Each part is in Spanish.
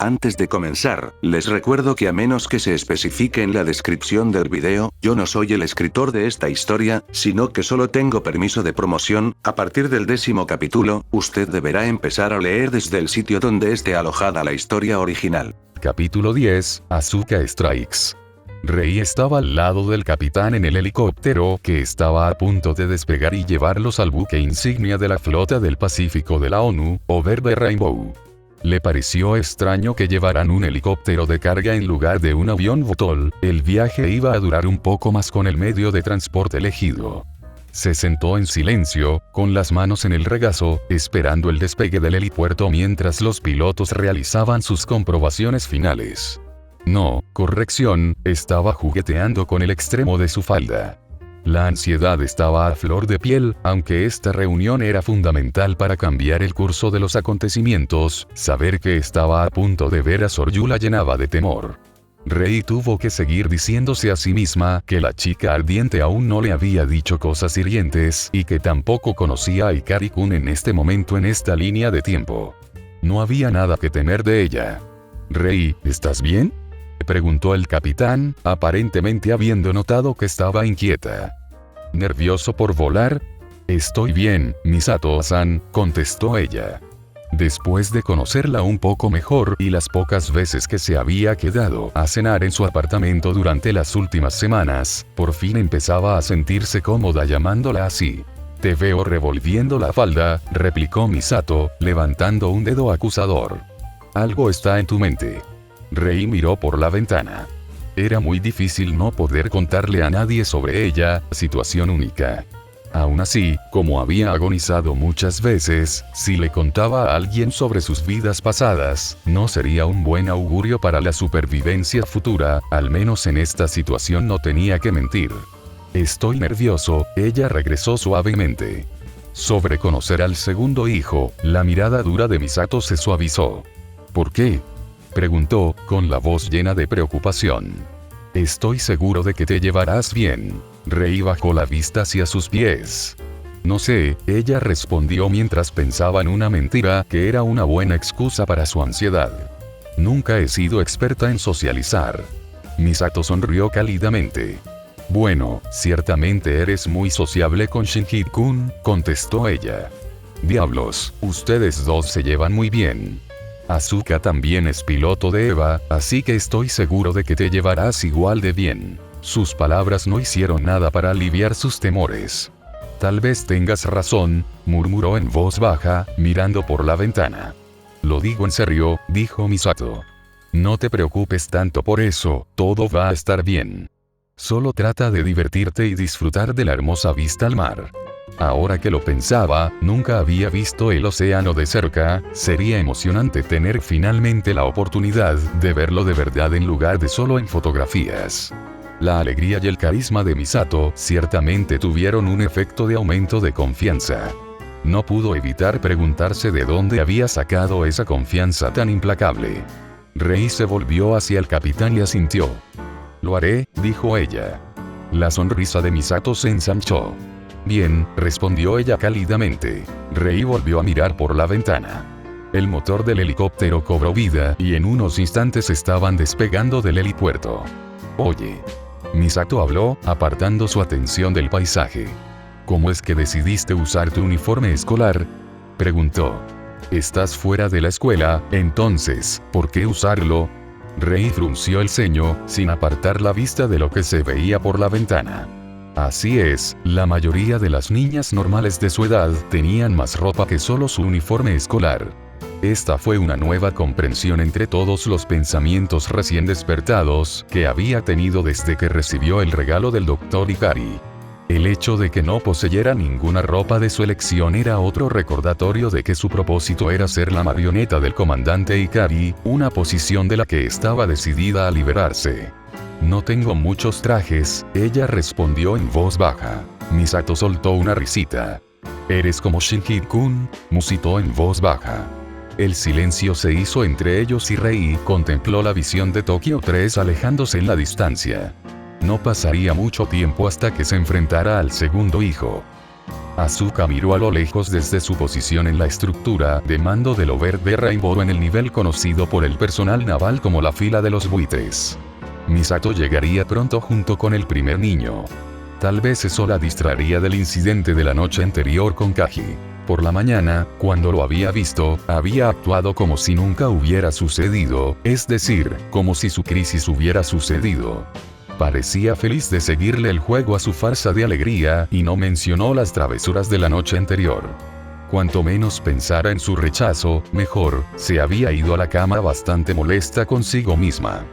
Antes de comenzar, les recuerdo que a menos que se especifique en la descripción del video, yo no soy el escritor de esta historia, sino que solo tengo permiso de promoción. A partir del 10º capítulo, usted deberá empezar a leer desde el sitio donde esté alojada la historia original. Capítulo 10, Asuka Strikes. Rei estaba al lado del capitán en el helicóptero que estaba a punto de despegar y llevarlos al buque insignia de la flota del Pacífico de la ONU, Over the Rainbow. Le pareció extraño que llevaran un helicóptero de carga en lugar de un avión VTOL. El viaje iba a durar un poco más con el medio de transporte elegido. Se sentó en silencio, con las manos en el regazo, esperando el despegue del helipuerto mientras los pilotos realizaban sus comprobaciones finales. No, corrección, estaba jugueteando con el extremo de su falda. La ansiedad estaba a flor de piel, aunque esta reunión era fundamental para cambiar el curso de los acontecimientos. Saber que estaba a punto de ver a Soryu la llenaba de temor. Rei tuvo que seguir diciéndose a sí misma que la chica ardiente aún no le había dicho cosas hirientes y que tampoco conocía a Hikari-kun en este momento en esta línea de tiempo. No había nada que temer de ella. Rei, ¿estás bien?, preguntó el capitán, aparentemente habiendo notado que estaba inquieta. ¿Nervioso por volar? Estoy bien, Misato-san, contestó ella. Después de conocerla un poco mejor y las pocas veces que se había quedado a cenar en su apartamento durante las últimas semanas, por fin empezaba a sentirse cómoda llamándola así. Te veo revolviendo la falda, replicó Misato, levantando un dedo acusador. Algo está en tu mente. Rei miró por la ventana. Era muy difícil no poder contarle a nadie sobre ella, situación única. Aún así, como había agonizado muchas veces, si le contaba a alguien sobre sus vidas pasadas, no sería un buen augurio para la supervivencia futura. Al menos en esta situación no tenía que mentir. Estoy nervioso, ella regresó suavemente. Sobre conocer al segundo hijo, la mirada dura de Misato se suavizó. ¿Por qué?, preguntó, con la voz llena de preocupación. Estoy seguro de que te llevarás bien. Rei bajó la vista hacia sus pies. No sé, ella respondió mientras pensaba en una mentira que era una buena excusa para su ansiedad. Nunca he sido experta en socializar. Misato sonrió cálidamente. Bueno, ciertamente eres muy sociable con Shinji-kun, contestó ella. Diablos, ustedes dos se llevan muy bien. Asuka también es piloto de EVA, así que estoy seguro de que te llevarás igual de bien. Sus palabras no hicieron nada para aliviar sus temores. Tal vez tengas razón, murmuró en voz baja, mirando por la ventana. Lo digo en serio, dijo Misato. No te preocupes tanto por eso, todo va a estar bien. Solo trata de divertirte y disfrutar de la hermosa vista al mar. Ahora que lo pensaba, nunca había visto el océano de cerca. Sería emocionante tener finalmente la oportunidad de verlo de verdad en lugar de solo en fotografías. La alegría y el carisma de Misato ciertamente tuvieron un efecto de aumento de confianza. No pudo evitar preguntarse de dónde había sacado esa confianza tan implacable. Rei se volvió hacia el capitán y asintió. Lo haré, dijo ella. La sonrisa de Misato se ensanchó. Bien, respondió ella cálidamente. Rei volvió a mirar por la ventana. El motor del helicóptero cobró vida y en unos instantes estaban despegando del helipuerto. Oye. Misato habló, apartando su atención del paisaje. ¿Cómo es que decidiste usar tu uniforme escolar?, preguntó. Estás fuera de la escuela, entonces, ¿por qué usarlo? Rei frunció el ceño, sin apartar la vista de lo que se veía por la ventana. Así es, la mayoría de las niñas normales de su edad tenían más ropa que solo su uniforme escolar. Esta fue una nueva comprensión entre todos los pensamientos recién despertados que había tenido desde que recibió el regalo del Dr. Hikari. El hecho de que no poseyera ninguna ropa de su elección era otro recordatorio de que su propósito era ser la marioneta del comandante Hikari, una posición de la que estaba decidida a liberarse. No tengo muchos trajes, ella respondió en voz baja. Misato soltó una risita. ¿Eres como Shinji-kun?, musitó en voz baja. El silencio se hizo entre ellos y Rei contempló la visión de Tokio 3 alejándose en la distancia. No pasaría mucho tiempo hasta que se enfrentara al segundo hijo. Asuka miró a lo lejos desde su posición en la estructura de mando del Overdrive Rainbow en el nivel conocido por el personal naval como la fila de los buitres. Misato llegaría pronto junto con el primer niño. Tal vez eso la distraería del incidente de la noche anterior con Kaji. Por la mañana, cuando lo había visto, había actuado como si nunca hubiera sucedido, es decir, como si su crisis hubiera sucedido. Parecía feliz de seguirle el juego a su farsa de alegría y no mencionó las travesuras de la noche anterior. Cuanto menos pensara en su rechazo, mejor. Se había ido a la cama bastante molesta consigo misma.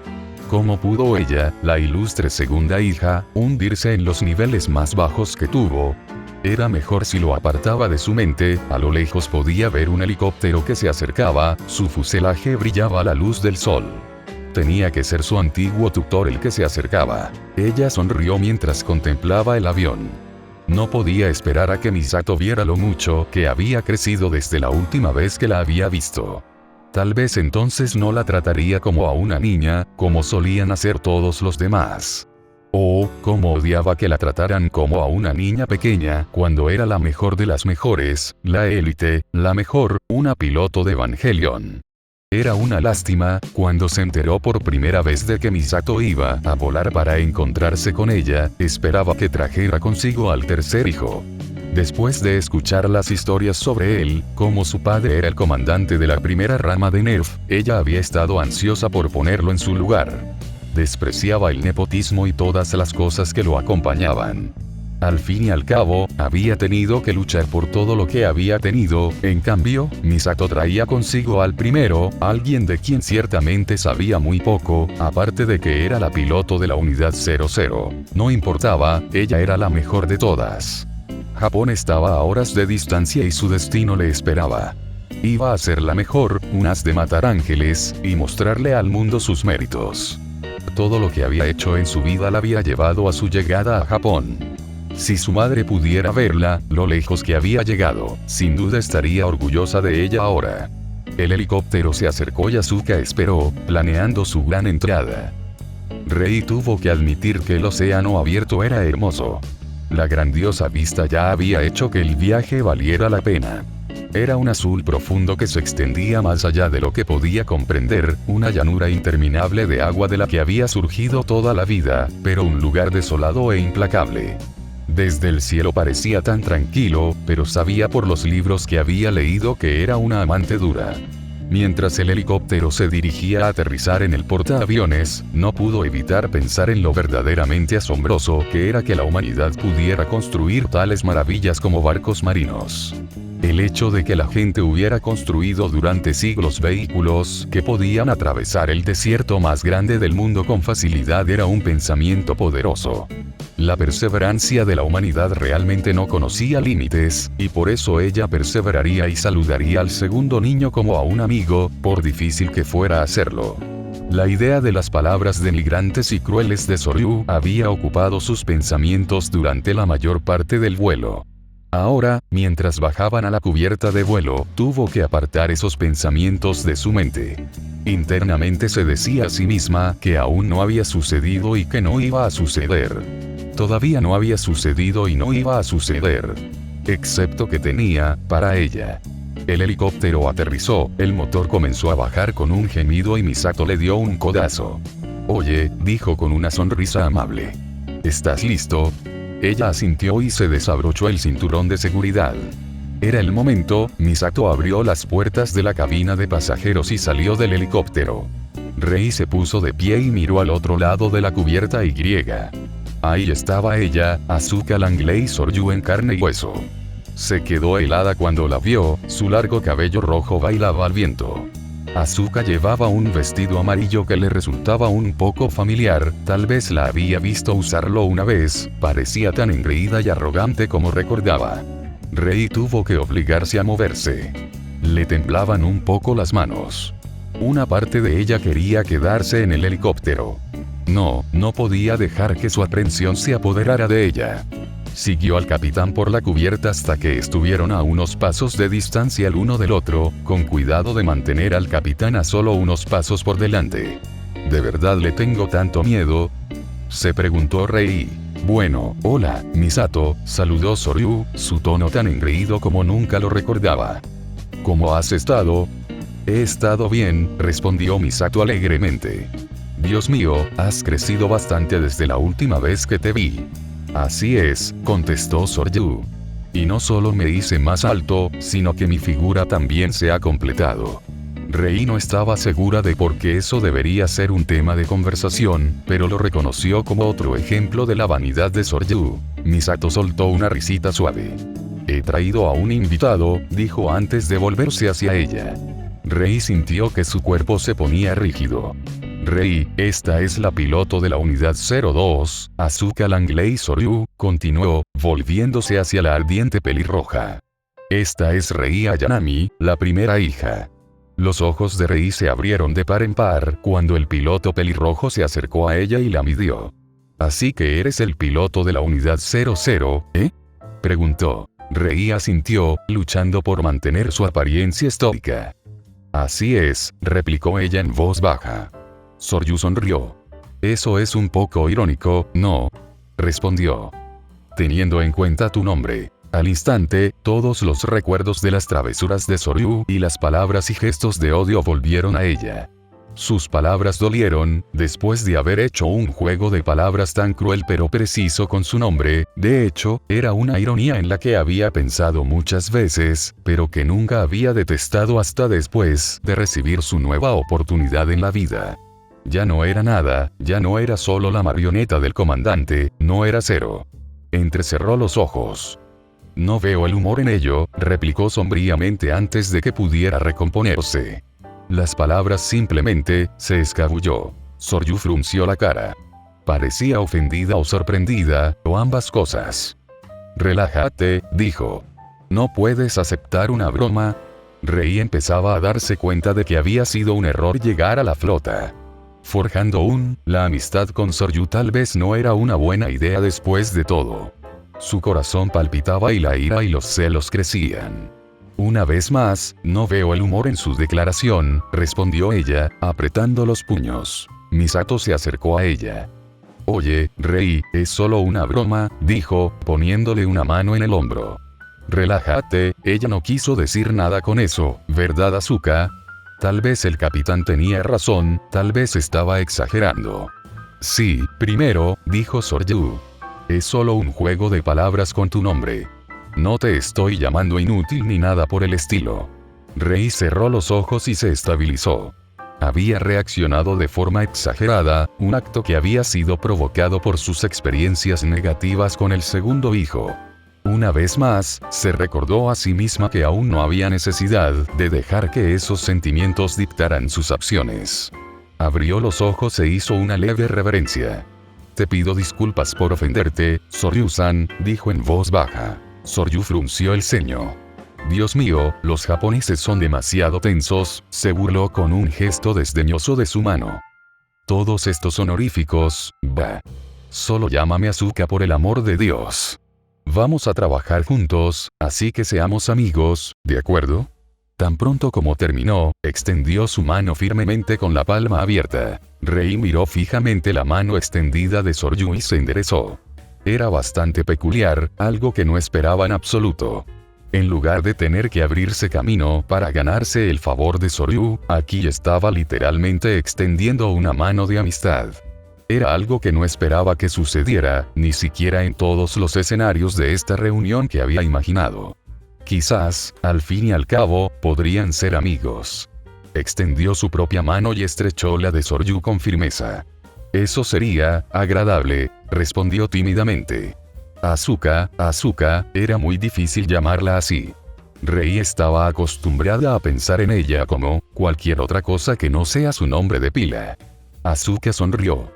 ¿Cómo pudo ella, la ilustre segunda hija, hundirse en los niveles más bajos que tuvo? Era mejor si lo apartaba de su mente. A lo lejos podía ver un helicóptero que se acercaba, su fuselaje brillaba a la luz del sol. Tenía que ser su antiguo tutor el que se acercaba. Ella sonrió mientras contemplaba el avión. No podía esperar a que Misato viera lo mucho que había crecido desde la última vez que la había visto. Tal vez entonces no la trataría como a una niña, como solían hacer todos los demás. Oh, cómo odiaba que la trataran como a una niña pequeña, cuando era la mejor de las mejores, la élite, la mejor, una piloto de Evangelion. Era una lástima, cuando se enteró por primera vez de que Misato iba a volar para encontrarse con ella, esperaba que trajera consigo al tercer hijo. Después de escuchar las historias sobre él, como su padre era el comandante de la primera rama de NERF, ella había estado ansiosa por ponerlo en su lugar. Despreciaba el nepotismo y todas las cosas que lo acompañaban. Al fin y al cabo, había tenido que luchar por todo lo que había tenido. En cambio, Misato traía consigo al primero, alguien de quien ciertamente sabía muy poco, aparte de que era la piloto de la unidad 00. No importaba, ella era la mejor de todas. Japón estaba a horas de distancia y su destino le esperaba. Iba a ser la mejor, un as de matar ángeles, y mostrarle al mundo sus méritos. Todo lo que había hecho en su vida la había llevado a su llegada a Japón. Si su madre pudiera verla, lo lejos que había llegado, sin duda estaría orgullosa de ella ahora. El helicóptero se acercó y Asuka esperó, planeando su gran entrada. Rei tuvo que admitir que el océano abierto era hermoso. La grandiosa vista ya había hecho que el viaje valiera la pena. Era un azul profundo que se extendía más allá de lo que podía comprender, una llanura interminable de agua de la que había surgido toda la vida, pero un lugar desolado e implacable. Desde el cielo parecía tan tranquilo, pero sabía por los libros que había leído que era una amante dura. Mientras el helicóptero se dirigía a aterrizar en el portaaviones, no pudo evitar pensar en lo verdaderamente asombroso que era que la humanidad pudiera construir tales maravillas como barcos marinos. El hecho de que la gente hubiera construido durante siglos vehículos que podían atravesar el desierto más grande del mundo con facilidad era un pensamiento poderoso. La perseverancia de la humanidad realmente no conocía límites, y por eso ella perseveraría y saludaría al segundo niño como a un amigo, por difícil que fuera hacerlo. La idea de las palabras denigrantes y crueles de Soryu había ocupado sus pensamientos durante la mayor parte del vuelo. Ahora, mientras bajaban a la cubierta de vuelo, tuvo que apartar esos pensamientos de su mente. Internamente se decía a sí misma que aún no había sucedido y que no iba a suceder. Todavía no había sucedido y no iba a suceder. Excepto que tenía, para ella. El helicóptero aterrizó, el motor comenzó a bajar con un gemido y Misato le dio un codazo. «Oye», dijo con una sonrisa amable. «¿Estás listo?» Ella asintió y se desabrochó el cinturón de seguridad. Era el momento. Misato abrió las puertas de la cabina de pasajeros y salió del helicóptero. Rei se puso de pie y miró al otro lado de la cubierta Y. Ahí estaba ella, Asuka Langley Soryu en carne y hueso. Se quedó helada cuando la vio, su largo cabello rojo bailaba al viento. Asuka llevaba un vestido amarillo que le resultaba un poco familiar, tal vez la había visto usarlo una vez, parecía tan engreída y arrogante como recordaba. Rei tuvo que obligarse a moverse. Le temblaban un poco las manos. Una parte de ella quería quedarse en el helicóptero. No podía dejar que su aprensión se apoderara de ella. Siguió al capitán por la cubierta hasta que estuvieron a unos pasos de distancia el uno del otro, con cuidado de mantener al capitán a solo unos pasos por delante. ¿De verdad le tengo tanto miedo?, se preguntó Rei. Bueno, hola, Misato, saludó Soryu, su tono tan engreído como nunca lo recordaba. ¿Cómo has estado? He estado bien, respondió Misato alegremente. Dios mío, has crecido bastante desde la última vez que te vi. Así es, contestó Soryu. Y no solo me hice más alto, sino que mi figura también se ha completado. Rei no estaba segura de por qué eso debería ser un tema de conversación, pero lo reconoció como otro ejemplo de la vanidad de Soryu. Misato soltó una risita suave. He traído a un invitado, dijo antes de volverse hacia ella. Rei sintió que su cuerpo se ponía rígido. Rei, esta es la piloto de la unidad 02, Asuka Langley Soryu, continuó, volviéndose hacia la ardiente pelirroja. Esta es Rei Ayanami, la primera hija. Los ojos de Rei se abrieron de par en par cuando el piloto pelirrojo se acercó a ella y la midió. ¿Así que eres el piloto de la unidad 00, eh? Preguntó. Rei asintió, luchando por mantener su apariencia estoica. Así es, replicó ella en voz baja. Soryu sonrió. Eso es un poco irónico, ¿no? Respondió. Teniendo en cuenta tu nombre. Al instante, todos los recuerdos de las travesuras de Soryu y las palabras y gestos de odio volvieron a ella. Sus palabras dolieron, después de haber hecho un juego de palabras tan cruel pero preciso con su nombre. De hecho, era una ironía en la que había pensado muchas veces, pero que nunca había detestado hasta después de recibir su nueva oportunidad en la vida. Ya no era nada, ya no era solo la marioneta del comandante, no era Zero. Entrecerró los ojos. No veo el humor en ello, replicó sombríamente antes de que pudiera recomponerse. Las palabras simplemente, se escabulló. Soryu frunció la cara. Parecía ofendida o sorprendida, o ambas cosas. Relájate, dijo. ¿No puedes aceptar una broma? Rei empezaba a darse cuenta de que había sido un error llegar a la flota. Forjando la amistad con Soryu tal vez no era una buena idea después de todo. Su corazón palpitaba y la ira y los celos crecían. Una vez más, no veo el humor en su declaración, respondió ella, apretando los puños. Misato se acercó a ella. Oye, Rei, es solo una broma, dijo, poniéndole una mano en el hombro. Relájate, ella no quiso decir nada con eso, ¿verdad, Asuka? Tal vez el capitán tenía razón, tal vez estaba exagerando. Sí, primero, dijo Soryu. Es solo un juego de palabras con tu nombre. No te estoy llamando inútil ni nada por el estilo. Rei cerró los ojos y se estabilizó. Había reaccionado de forma exagerada, un acto que había sido provocado por sus experiencias negativas con el segundo hijo. Una vez más, se recordó a sí misma que aún no había necesidad de dejar que esos sentimientos dictaran sus acciones. Abrió los ojos e hizo una leve reverencia. Te pido disculpas por ofenderte, Soryu-san, dijo en voz baja. Soryu frunció el ceño. Dios mío, los japoneses son demasiado tensos, se burló con un gesto desdeñoso de su mano. Todos estos honoríficos, bah. Solo llámame Asuka por el amor de Dios. Vamos a trabajar juntos, así que seamos amigos, ¿de acuerdo? Tan pronto como terminó, extendió su mano firmemente con la palma abierta. Rei miró fijamente la mano extendida de Soryu y se enderezó. Era bastante peculiar, algo que no esperaba en absoluto. En lugar de tener que abrirse camino para ganarse el favor de Soryu, aquí estaba literalmente extendiendo una mano de amistad. Era algo que no esperaba que sucediera, ni siquiera en todos los escenarios de esta reunión que había imaginado. Quizás, al fin y al cabo, podrían ser amigos. Extendió su propia mano y estrechó la de Soryu con firmeza. Eso sería agradable, respondió tímidamente. Asuka, era muy difícil llamarla así. Rei estaba acostumbrada a pensar en ella como cualquier otra cosa que no sea su nombre de pila. Asuka sonrió.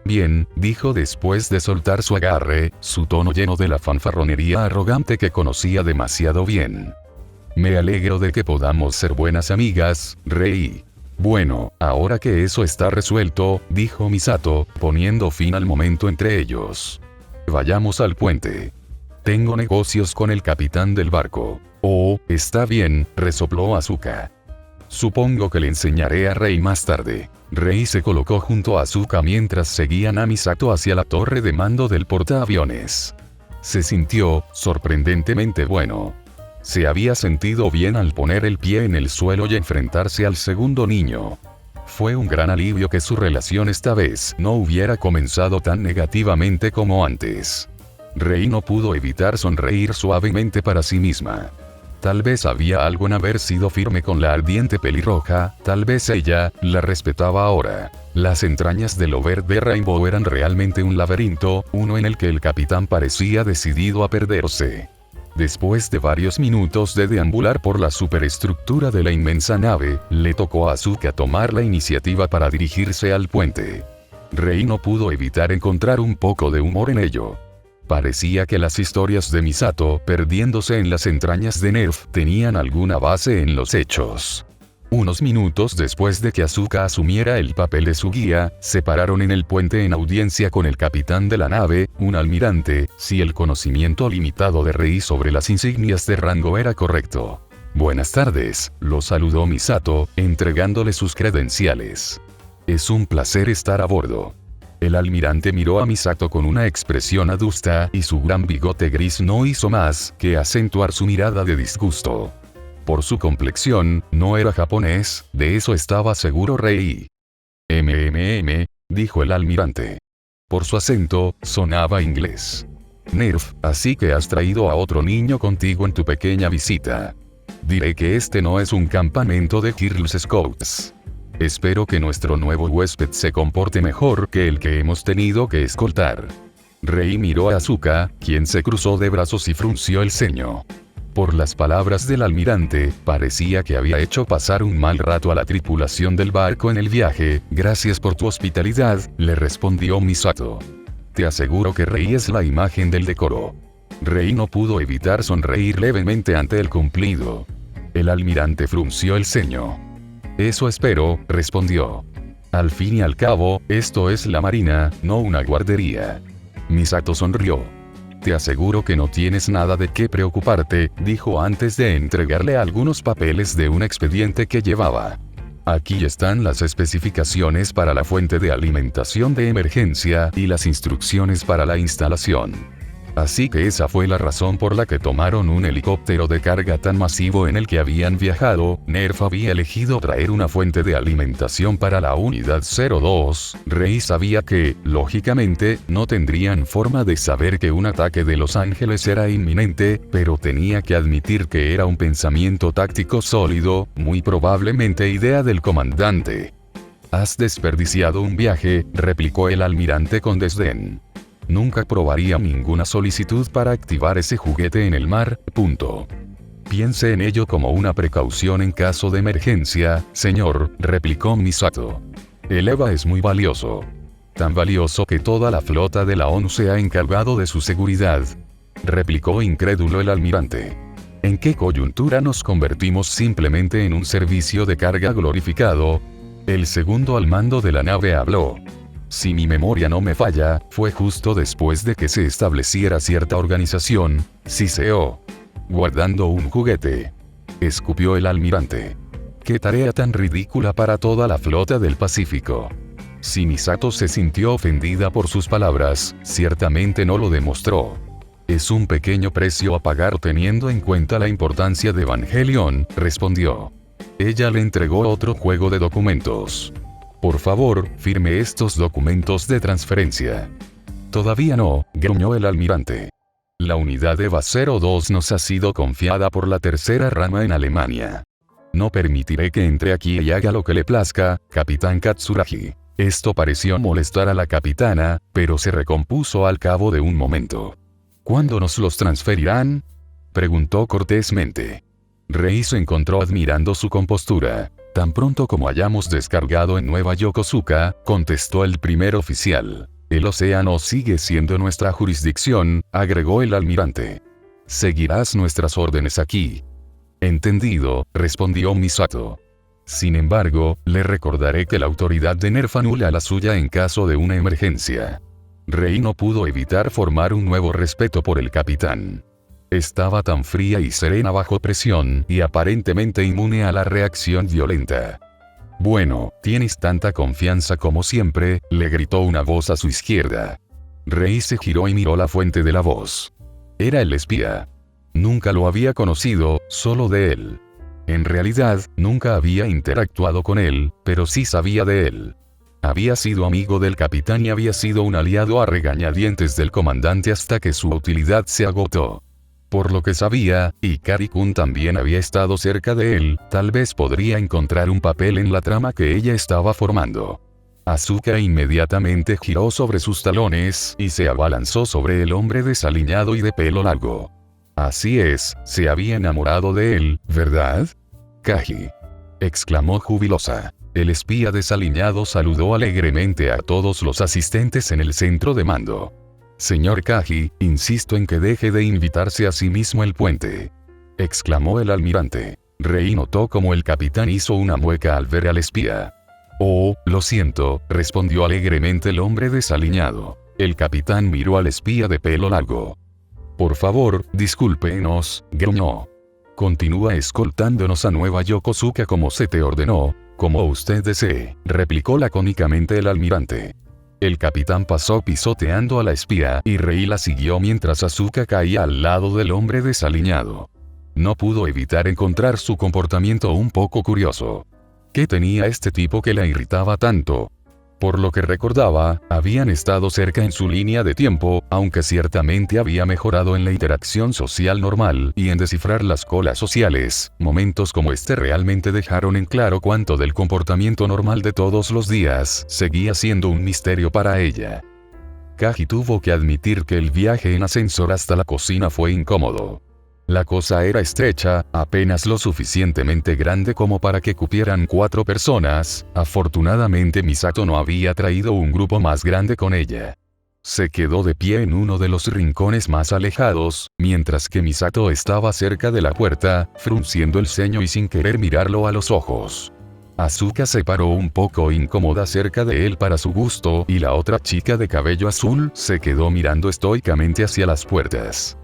Bien, dijo después de soltar su agarre, su tono lleno de la fanfarronería arrogante que conocía demasiado bien. Me alegro de que podamos ser buenas amigas, Rei. Bueno, ahora que eso está resuelto, dijo Misato, poniendo fin al momento entre ellos. Vayamos al puente. Tengo negocios con el capitán del barco. Oh, está bien, resopló Asuka. Supongo que le enseñaré a Rei más tarde. Rei se colocó junto a Asuka mientras seguían a Misato hacia la torre de mando del portaaviones. Se sintió, sorprendentemente bueno. Se había sentido bien al poner el pie en el suelo y enfrentarse al segundo niño. Fue un gran alivio que su relación esta vez no hubiera comenzado tan negativamente como antes. Rei no pudo evitar sonreír suavemente para sí misma. Tal vez había algo en haber sido firme con la ardiente pelirroja, tal vez ella la respetaba ahora. Las entrañas del Over the Rainbow eran realmente un laberinto, uno en el que el capitán parecía decidido a perderse. Después de varios minutos de deambular por la superestructura de la inmensa nave, le tocó a Asuka tomar la iniciativa para dirigirse al puente. Rei no pudo evitar encontrar un poco de humor en ello. Parecía que las historias de Misato, perdiéndose en las entrañas de Nerf, tenían alguna base en los hechos. Unos minutos después de que Asuka asumiera el papel de su guía, se pararon en el puente en audiencia con el capitán de la nave, un almirante, si el conocimiento limitado de Rei sobre las insignias de rango era correcto. Buenas tardes, lo saludó Misato, entregándole sus credenciales. Es un placer estar a bordo. El almirante miró a Misato con una expresión adusta y su gran bigote gris no hizo más que acentuar su mirada de disgusto. Por su complexión, no era japonés, de eso estaba seguro Rei. Dijo el almirante. Por su acento, sonaba inglés. Nerf, así que has traído a otro niño contigo en tu pequeña visita. Diré que este no es un campamento de Girl Scouts. Espero que nuestro nuevo huésped se comporte mejor que el que hemos tenido que escoltar. Rei miró a Asuka, quien se cruzó de brazos y frunció el ceño. Por las palabras del almirante, parecía que había hecho pasar un mal rato a la tripulación del barco en el viaje. Gracias por tu hospitalidad, le respondió Misato. Te aseguro que Rei es la imagen del decoro. Rei no pudo evitar sonreír levemente ante el cumplido. El almirante frunció el ceño. Eso espero, respondió. Al fin y al cabo, esto es la marina, no una guardería. Misato sonrió. Te aseguro que no tienes nada de qué preocuparte, dijo antes de entregarle algunos papeles de un expediente que llevaba. Aquí están las especificaciones para la fuente de alimentación de emergencia y las instrucciones para la instalación. Así que esa fue la razón por la que tomaron un helicóptero de carga tan masivo en el que habían viajado. Nerf había elegido traer una fuente de alimentación para la unidad 02. Rei sabía que, lógicamente, no tendrían forma de saber que un ataque de Los Ángeles era inminente, pero tenía que admitir que era un pensamiento táctico sólido, muy probablemente idea del comandante. Has desperdiciado un viaje, replicó el almirante con desdén. Nunca probaría ninguna solicitud para activar ese juguete en el mar, punto. Piense en ello como una precaución en caso de emergencia, señor, replicó Misato. El EVA es muy valioso. Tan valioso que toda la flota de la ONU se ha encargado de su seguridad, replicó incrédulo el almirante. ¿En qué coyuntura nos convertimos simplemente en un servicio de carga glorificado? El segundo al mando de la nave habló. Si mi memoria no me falla, fue justo después de que se estableciera cierta organización, CICO. Guardando un juguete. Escupió el almirante. Qué tarea tan ridícula para toda la flota del Pacífico. Si Misato se sintió ofendida por sus palabras, ciertamente no lo demostró. Es un pequeño precio a pagar teniendo en cuenta la importancia de Evangelion, respondió. Ella le entregó otro juego de documentos. Por favor, firme estos documentos de transferencia. Todavía no, gruñó el almirante. La unidad EVA 02 nos ha sido confiada por la tercera rama en Alemania. No permitiré que entre aquí y haga lo que le plazca, capitán Katsuragi. Esto pareció molestar a la capitana, pero se recompuso al cabo de un momento. ¿Cuándo nos los transferirán?, preguntó cortésmente. Rei se encontró admirando su compostura. Tan pronto como hayamos descargado en Nueva Yokosuka, contestó el primer oficial. El océano sigue siendo nuestra jurisdicción, agregó el almirante. Seguirás nuestras órdenes aquí. Entendido, respondió Misato. Sin embargo, le recordaré que la autoridad de Nerf anula la suya en caso de una emergencia. Rei no pudo evitar formar un nuevo respeto por el capitán. Estaba tan fría y serena bajo presión, y aparentemente inmune a la reacción violenta. «Bueno, tienes tanta confianza como siempre», le gritó una voz a su izquierda. Rei se giró y miró la fuente de la voz. Era el espía. Nunca lo había conocido, solo de él. En realidad, nunca había interactuado con él, pero sí sabía de él. Había sido amigo del capitán y había sido un aliado a regañadientes del comandante hasta que su utilidad se agotó. Por lo que sabía, y Kari-kun también había estado cerca de él, tal vez podría encontrar un papel en la trama que ella estaba formando. Asuka inmediatamente giró sobre sus talones y se abalanzó sobre el hombre desaliñado y de pelo largo. Así es, se había enamorado de él, ¿verdad? «Kaji», exclamó jubilosa. El espía desaliñado saludó alegremente a todos los asistentes en el centro de mando. «Señor Kaji, insisto en que deje de invitarse a sí mismo el puente», exclamó el almirante. Rei notó como el capitán hizo una mueca al ver al espía. «Oh, lo siento», respondió alegremente el hombre desaliñado. El capitán miró al espía de pelo largo. «Por favor, discúlpenos», gruñó. «Continúa escoltándonos a Nueva Yokosuka como se te ordenó». «Como usted desee», replicó lacónicamente el almirante. El capitán pasó pisoteando a la espía y Rei la siguió mientras Asuka caía al lado del hombre desaliñado. No pudo evitar encontrar su comportamiento un poco curioso. ¿Qué tenía este tipo que la irritaba tanto? Por lo que recordaba, habían estado cerca en su línea de tiempo, aunque ciertamente había mejorado en la interacción social normal y en descifrar las colas sociales. Momentos como este realmente dejaron en claro cuánto del comportamiento normal de todos los días seguía siendo un misterio para ella. Kaji tuvo que admitir que el viaje en ascensor hasta la cocina fue incómodo. La cosa era estrecha, apenas lo suficientemente grande como para que cupieran 4 personas. Afortunadamente Misato no había traído un grupo más grande con ella. Se quedó de pie en uno de los rincones más alejados, mientras que Misato estaba cerca de la puerta, frunciendo el ceño y sin querer mirarlo a los ojos. Asuka se paró un poco incómoda cerca de él para su gusto y la otra chica de cabello azul se quedó mirando estoicamente hacia las puertas.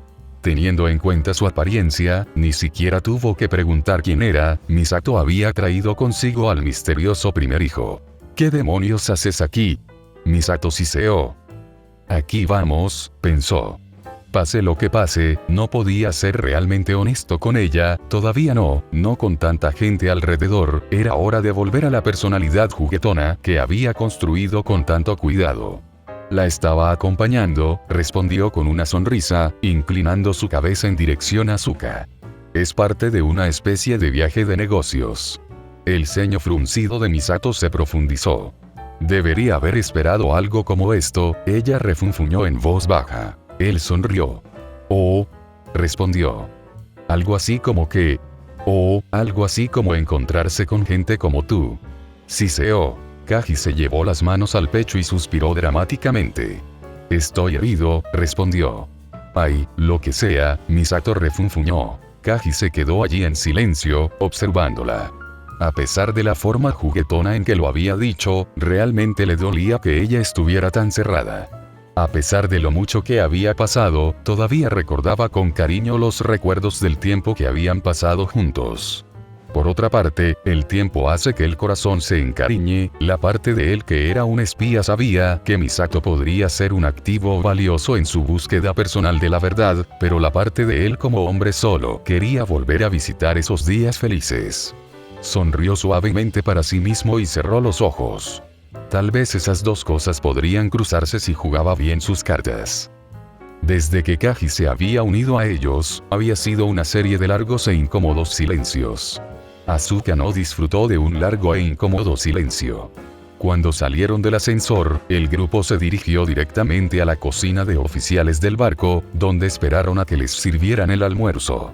Teniendo en cuenta su apariencia, ni siquiera tuvo que preguntar quién era. Misato había traído consigo al misterioso primer hijo. «¿Qué demonios haces aquí?» Misato siseó. «Aquí vamos», pensó. Pase lo que pase, no podía ser realmente honesto con ella, todavía no con tanta gente alrededor. Era hora de volver a la personalidad juguetona que había construido con tanto cuidado. «La estaba acompañando», respondió con una sonrisa, inclinando su cabeza en dirección a Asuka. «Es parte de una especie de viaje de negocios». El ceño fruncido de Misato se profundizó. «Debería haber esperado algo como esto», ella refunfuñó en voz baja. Él sonrió. «Oh», respondió. «Algo así como que... Oh, algo así como encontrarse con gente como tú». Siseó. Kaji se llevó las manos al pecho y suspiró dramáticamente. «Estoy herido», respondió. «Ay, lo que sea», Misato refunfuñó. Kaji se quedó allí en silencio, observándola. A pesar de la forma juguetona en que lo había dicho, realmente le dolía que ella estuviera tan cerrada. A pesar de lo mucho que había pasado, todavía recordaba con cariño los recuerdos del tiempo que habían pasado juntos. Por otra parte, el tiempo hace que el corazón se encariñe. La parte de él que era un espía sabía que Misato podría ser un activo valioso en su búsqueda personal de la verdad, pero la parte de él como hombre solo quería volver a visitar esos días felices. Sonrió suavemente para sí mismo y cerró los ojos. Tal vez esas dos cosas podrían cruzarse si jugaba bien sus cartas. Desde que Kaji se había unido a ellos, había sido una serie de largos e incómodos silencios. Asuka no disfrutó de un largo e incómodo silencio. Cuando salieron del ascensor, el grupo se dirigió directamente a la cocina de oficiales del barco, donde esperaron a que les sirvieran el almuerzo.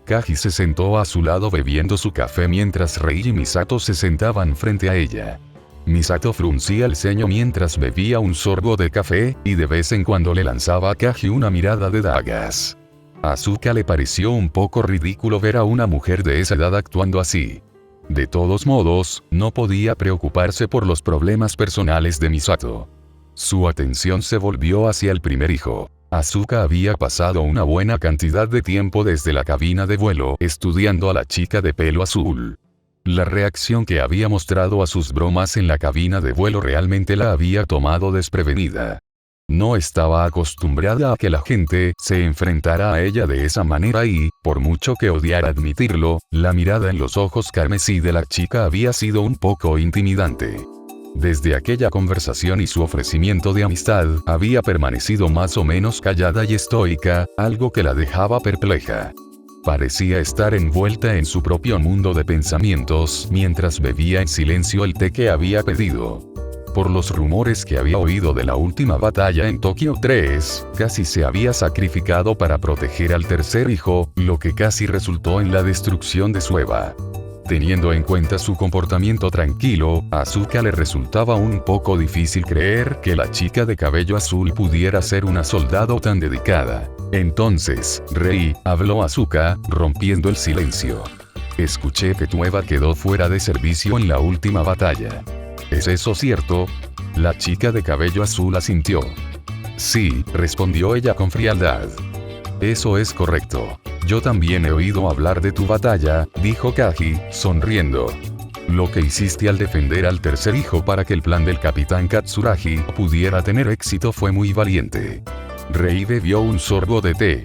Kaji se sentó a su lado bebiendo su café mientras Rei y Misato se sentaban frente a ella. Misato fruncía el ceño mientras bebía un sorbo de café, y de vez en cuando le lanzaba a Kaji una mirada de dagas. A Asuka le pareció un poco ridículo ver a una mujer de esa edad actuando así. De todos modos, no podía preocuparse por los problemas personales de Misato. Su atención se volvió hacia el primer hijo. Asuka había pasado una buena cantidad de tiempo desde la cabina de vuelo estudiando a la chica de pelo azul. La reacción que había mostrado a sus bromas en la cabina de vuelo realmente la había tomado desprevenida. No estaba acostumbrada a que la gente se enfrentara a ella de esa manera y, por mucho que odiara admitirlo, la mirada en los ojos carmesí de la chica había sido un poco intimidante. Desde aquella conversación y su ofrecimiento de amistad, había permanecido más o menos callada y estoica, algo que la dejaba perpleja. Parecía estar envuelta en su propio mundo de pensamientos mientras bebía en silencio el té que había pedido. Por los rumores que había oído de la última batalla en Tokio 3, casi se había sacrificado para proteger al tercer hijo, lo que casi resultó en la destrucción de su Eva. Teniendo en cuenta su comportamiento tranquilo, a Asuka le resultaba un poco difícil creer que la chica de cabello azul pudiera ser una soldado tan dedicada. Entonces, Rei, habló Asuka, rompiendo el silencio. Escuché que tu Eva quedó fuera de servicio en la última batalla. ¿Es eso cierto? La chica de cabello azul asintió. Sí, respondió ella con frialdad. Eso es correcto. Yo también he oído hablar de tu batalla, dijo Kaji, sonriendo. Lo que hiciste al defender al tercer hijo para que el plan del capitán Katsuragi pudiera tener éxito fue muy valiente. Rei bebió un sorbo de té.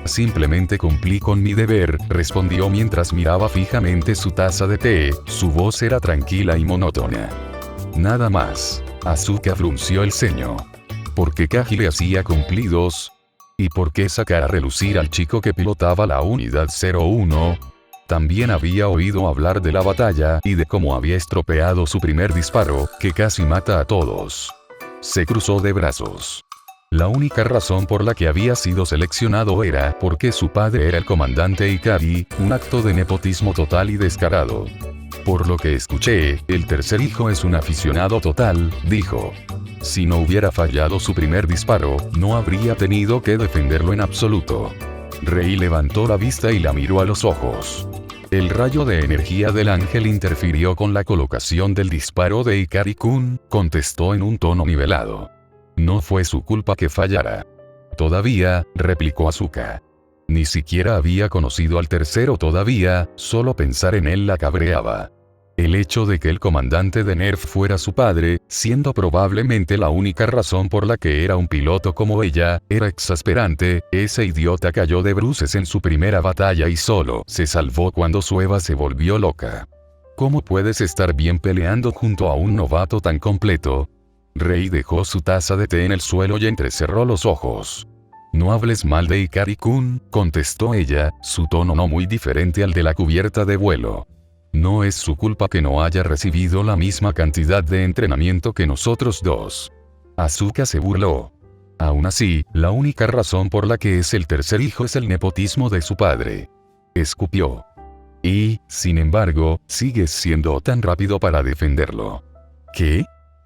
Simplemente cumplí con mi deber, respondió mientras miraba fijamente su taza de té, su voz era tranquila y monótona. Nada más. Asuka frunció el ceño. ¿Por qué Kaji le hacía cumplidos? ¿Y por qué sacar a relucir al chico que pilotaba la unidad 01? También había oído hablar de la batalla y de cómo había estropeado su primer disparo, que casi mata a todos. Se cruzó de brazos. La única razón por la que había sido seleccionado era porque su padre era el comandante Ikari, un acto de nepotismo total y descarado. Por lo que escuché, el tercer hijo es un aficionado total, dijo. Si no hubiera fallado su primer disparo, no habría tenido que defenderlo en absoluto. Rei levantó la vista y la miró a los ojos. El rayo de energía del ángel interfirió con la colocación del disparo de Ikari-kun, contestó en un tono nivelado. No fue su culpa que fallara. Todavía, replicó Asuka. Ni siquiera había conocido al tercero todavía, solo pensar en él la cabreaba. El hecho de que el comandante de Nerf fuera su padre, siendo probablemente la única razón por la que era un piloto como ella, era exasperante. Ese idiota cayó de bruces en su primera batalla y solo se salvó cuando su Eva se volvió loca. ¿Cómo puedes estar bien peleando junto a un novato tan completo? Rei dejó su taza de té en el suelo y entrecerró los ojos. No hables mal de Ikari-kun, contestó ella, su tono no muy diferente al de la cubierta de vuelo. No es su culpa que no haya recibido la misma cantidad de entrenamiento que nosotros dos. Asuka se burló. Aún así, la única razón por la que es el tercer hijo es el nepotismo de su padre. Escupió. Y, sin embargo, sigues siendo tan rápido para defenderlo. ¿Qué?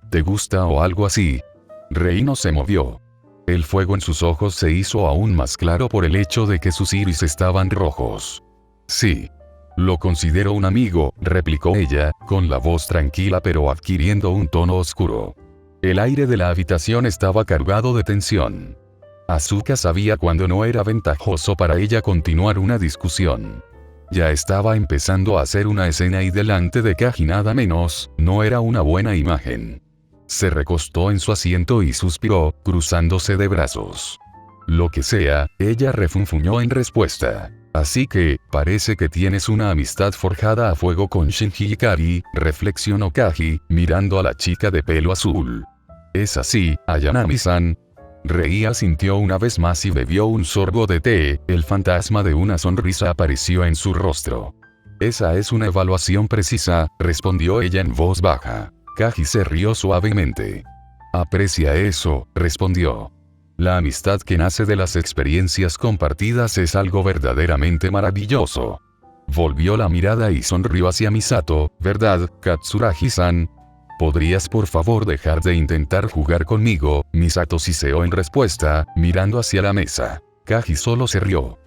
¿Te gusta o algo así? Rei no se movió. El fuego en sus ojos se hizo aún más claro por el hecho de que sus iris estaban rojos. Sí. Lo considero un amigo, replicó ella, con la voz tranquila pero adquiriendo un tono oscuro. El aire de la habitación estaba cargado de tensión. Asuka sabía cuando no era ventajoso para ella continuar una discusión. Ya estaba empezando a hacer una escena y delante de Kaji nada menos, no era una buena imagen. Se recostó en su asiento y suspiró, cruzándose de brazos. Lo que sea, ella refunfuñó en respuesta. Así que, parece que tienes una amistad forjada a fuego con Shinji Ikari, reflexionó Kaji, mirando a la chica de pelo azul. ¿Es así, Ayanami-san? Rei asintió una vez más y bebió un sorbo de té, el fantasma de una sonrisa apareció en su rostro. Esa es una evaluación precisa, respondió ella en voz baja. Kaji se rió suavemente. Aprecia eso, respondió. La amistad que nace de las experiencias compartidas es algo verdaderamente maravilloso. Volvió la mirada y sonrió hacia Misato, ¿verdad, Katsuragi-san? ¿Podrías por favor dejar de intentar jugar conmigo? Misato siseó en respuesta, mirando hacia la mesa. Kaji solo se rió.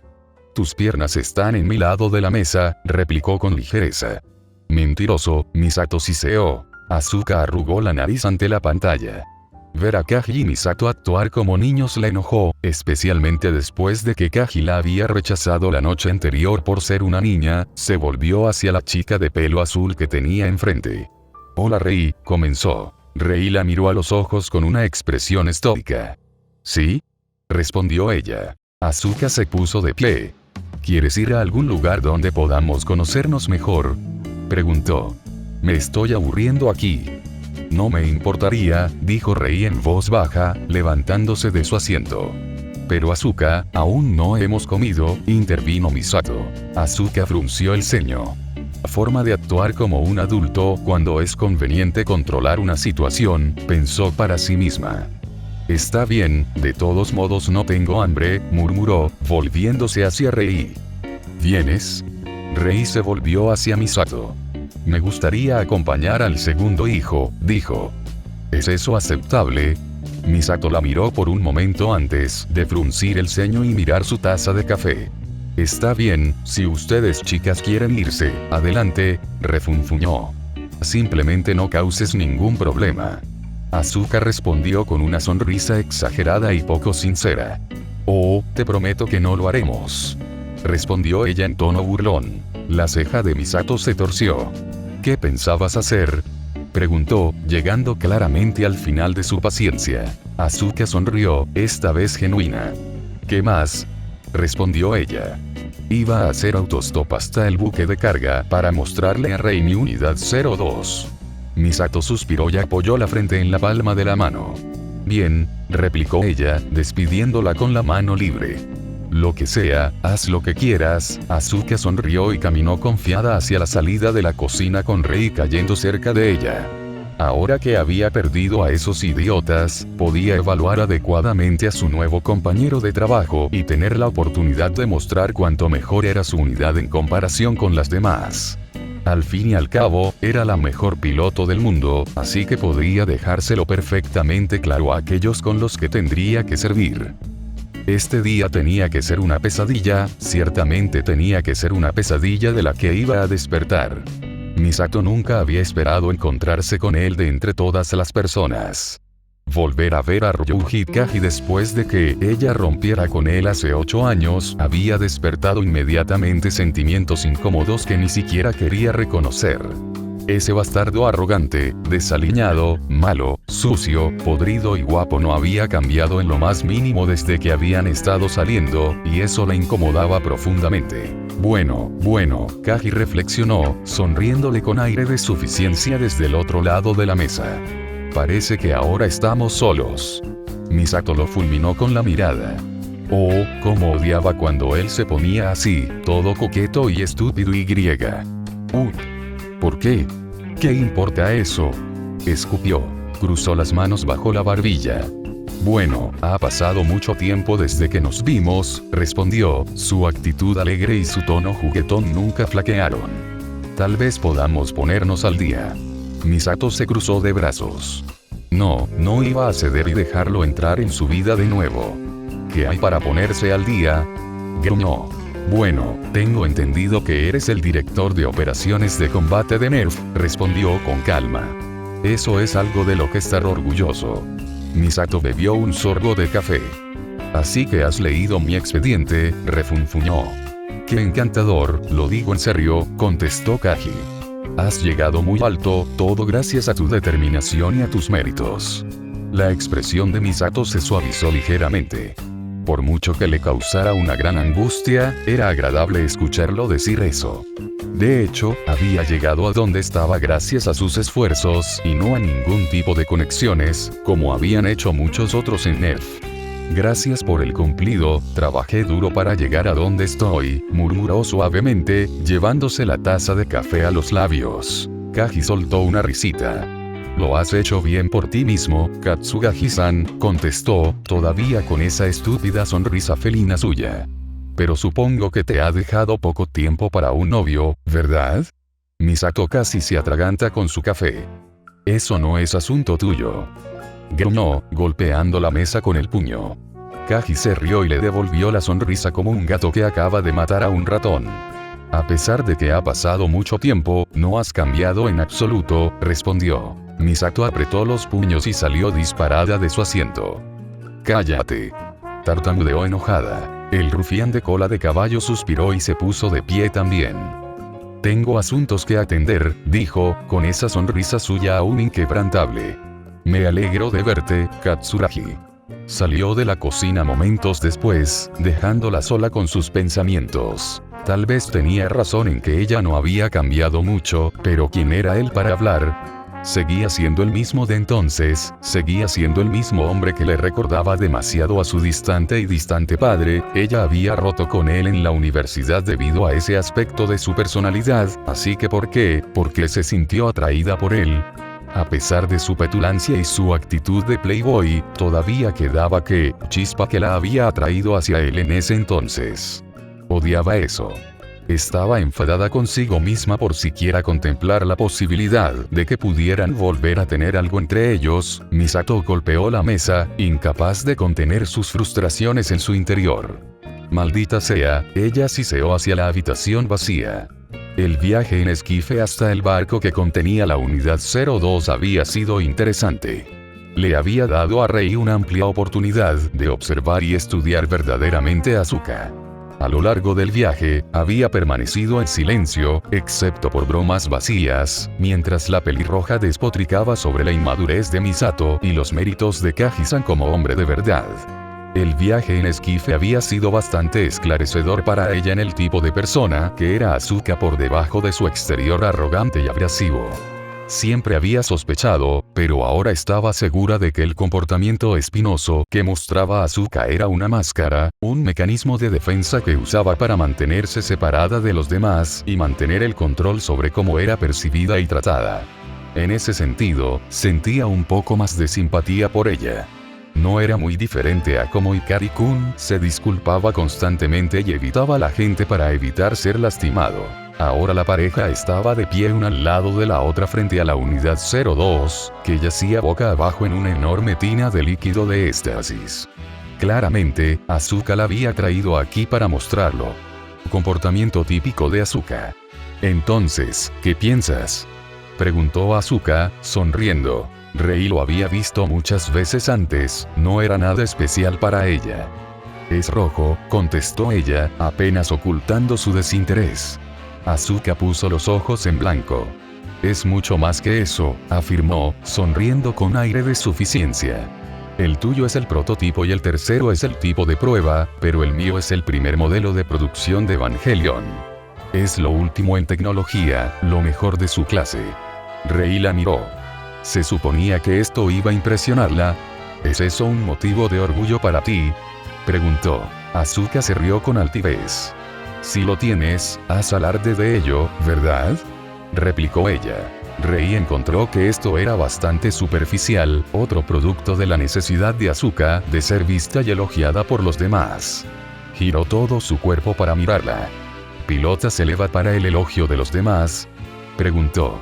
Tus piernas están en mi lado de la mesa, replicó con ligereza. Mentiroso, Misato siseó. Asuka arrugó la nariz ante la pantalla. Ver a Kaji y Misato actuar como niños la enojó, especialmente después de que Kaji la había rechazado la noche anterior por ser una niña. Se volvió hacia la chica de pelo azul que tenía enfrente. Hola Rei, comenzó. Rei la miró a los ojos con una expresión estoica. ¿Sí? Respondió ella. Asuka se puso de pie. ¿Quieres ir a algún lugar donde podamos conocernos mejor?, preguntó. Me estoy aburriendo aquí. No me importaría, dijo Rei en voz baja, levantándose de su asiento. Pero Asuka, aún no hemos comido, intervino Misato. Asuka frunció el ceño. La forma de actuar como un adulto cuando es conveniente controlar una situación, pensó para sí misma. Está bien, de todos modos no tengo hambre, murmuró, volviéndose hacia Rei. ¿Vienes? Rei se volvió hacia Misato. Me gustaría acompañar al segundo hijo, dijo. ¿Es eso aceptable? Misato la miró por un momento antes de fruncir el ceño y mirar su taza de café. Está bien, si ustedes chicas quieren irse, adelante, refunfuñó. Simplemente no causes ningún problema. Asuka respondió con una sonrisa exagerada y poco sincera. Oh, te prometo que no lo haremos, respondió ella en tono burlón. La ceja de Misato se torció. ¿Qué pensabas hacer?, preguntó, llegando claramente al final de su paciencia. Asuka sonrió, esta vez genuina. ¿Qué más?, respondió ella. Iba a hacer autostop hasta el buque de carga para mostrarle a Rei mi unidad 02. Misato suspiró y apoyó la frente en la palma de la mano. Bien, replicó ella, despidiéndola con la mano libre. Lo que sea, haz lo que quieras. Asuka sonrió y caminó confiada hacia la salida de la cocina con Rei cayendo cerca de ella. Ahora que había perdido a esos idiotas, podía evaluar adecuadamente a su nuevo compañero de trabajo y tener la oportunidad de mostrar cuánto mejor era su unidad en comparación con las demás. Al fin y al cabo, era la mejor piloto del mundo, así que podría dejárselo perfectamente claro a aquellos con los que tendría que servir. Este día tenía que ser una pesadilla, ciertamente tenía que ser una pesadilla de la que iba a despertar. Misato nunca había esperado encontrarse con él de entre todas las personas. Volver a ver a Ryuji Kaji después de que ella rompiera con él hace 8 años había despertado inmediatamente sentimientos incómodos que ni siquiera quería reconocer. Ese bastardo arrogante, desaliñado, malo, sucio, podrido y guapo no había cambiado en lo más mínimo desde que habían estado saliendo, y eso la incomodaba profundamente. Bueno, Kaji reflexionó, sonriéndole con aire de suficiencia desde el otro lado de la mesa. Parece que ahora estamos solos. Misato lo fulminó con la mirada. Oh, cómo odiaba cuando él se ponía así, todo coqueto y estúpido y griega. ¿Por qué? ¿Qué importa eso?, escupió. Cruzó las manos bajo la barbilla. Bueno, ha pasado mucho tiempo desde que nos vimos, respondió, su actitud alegre y su tono juguetón nunca flaquearon. Tal vez podamos ponernos al día. Misato se cruzó de brazos. No iba a ceder y dejarlo entrar en su vida de nuevo. ¿Qué hay para ponerse al día?, gruñó. Bueno, tengo entendido que eres el director de operaciones de combate de NERF, respondió con calma. Eso es algo de lo que estar orgulloso. Misato bebió un sorbo de café. Así que has leído mi expediente, refunfuñó. Qué encantador, lo digo en serio, contestó Kaji. Has llegado muy alto, todo gracias a tu determinación y a tus méritos. La expresión de Misato se suavizó ligeramente. Por mucho que le causara una gran angustia, era agradable escucharlo decir eso. De hecho, había llegado a donde estaba gracias a sus esfuerzos y no a ningún tipo de conexiones, como habían hecho muchos otros en NERF. Gracias por el cumplido, trabajé duro para llegar a donde estoy, murmuró suavemente, llevándose la taza de café a los labios. Kaji soltó una risita. Lo has hecho bien por ti mismo, Katsugagi-san, contestó, todavía con esa estúpida sonrisa felina suya. Pero supongo que te ha dejado poco tiempo para un novio, ¿verdad? Misato casi se atraganta con su café. Eso no es asunto tuyo, gruñó, golpeando la mesa con el puño. Kaji se rió y le devolvió la sonrisa como un gato que acaba de matar a un ratón. A pesar de que ha pasado mucho tiempo, no has cambiado en absoluto, respondió. Misato apretó los puños y salió disparada de su asiento. «¡Cállate!», tartamudeó enojada. El rufián de cola de caballo suspiró y se puso de pie también. «Tengo asuntos que atender», dijo, con esa sonrisa suya aún inquebrantable. «Me alegro de verte, Katsuragi». Salió de la cocina momentos después, dejándola sola con sus pensamientos. Tal vez tenía razón en que ella no había cambiado mucho, pero ¿quién era él para hablar? Seguía siendo el mismo de entonces, seguía siendo el mismo hombre que le recordaba demasiado a su distante padre. Ella había roto con él en la universidad debido a ese aspecto de su personalidad, así que ¿por qué? Porque se sintió atraída por él. A pesar de su petulancia y su actitud de playboy, todavía quedaba chispa que la había atraído hacia él en ese entonces. Odiaba eso. Estaba enfadada consigo misma por siquiera contemplar la posibilidad de que pudieran volver a tener algo entre ellos. Misato golpeó la mesa, incapaz de contener sus frustraciones en su interior. Maldita sea, ella siseó hacia la habitación vacía. El viaje en esquife hasta el barco que contenía la unidad 02 había sido interesante. Le había dado a Rei una amplia oportunidad de observar y estudiar verdaderamente a Asuka. A lo largo del viaje, había permanecido en silencio, excepto por bromas vacías, mientras la pelirroja despotricaba sobre la inmadurez de Misato y los méritos de Kaji-san como hombre de verdad. El viaje en esquife había sido bastante esclarecedor para ella en el tipo de persona que era Asuka por debajo de su exterior arrogante y abrasivo. Siempre había sospechado, pero ahora estaba segura de que el comportamiento espinoso que mostraba Asuka era una máscara, un mecanismo de defensa que usaba para mantenerse separada de los demás y mantener el control sobre cómo era percibida y tratada. En ese sentido, sentía un poco más de simpatía por ella. No era muy diferente a cómo Ikari-kun se disculpaba constantemente y evitaba a la gente para evitar ser lastimado. Ahora la pareja estaba de pie una al lado de la otra frente a la unidad 02, que yacía boca abajo en una enorme tina de líquido de éxtasis. Claramente, Asuka la había traído aquí para mostrarlo. Comportamiento típico de Asuka. «Entonces, ¿qué piensas?», preguntó Asuka, sonriendo. Rei lo había visto muchas veces antes, no era nada especial para ella. «Es rojo», contestó ella, apenas ocultando su desinterés. Asuka puso los ojos en blanco. «Es mucho más que eso», afirmó, sonriendo con aire de suficiencia. «El tuyo es el prototipo y el tercero es el tipo de prueba, pero el mío es el primer modelo de producción de Evangelion. Es lo último en tecnología, lo mejor de su clase». Rei la miró. ¿Se suponía que esto iba a impresionarla? ¿Es eso un motivo de orgullo para ti?, preguntó. Asuka se rió con altivez. «Si lo tienes, haz alarde de ello, ¿verdad?», replicó ella. Rei encontró que esto era bastante superficial, otro producto de la necesidad de Asuka de ser vista y elogiada por los demás. Giró todo su cuerpo para mirarla. «¿Pilota se eleva para el elogio de los demás?», preguntó.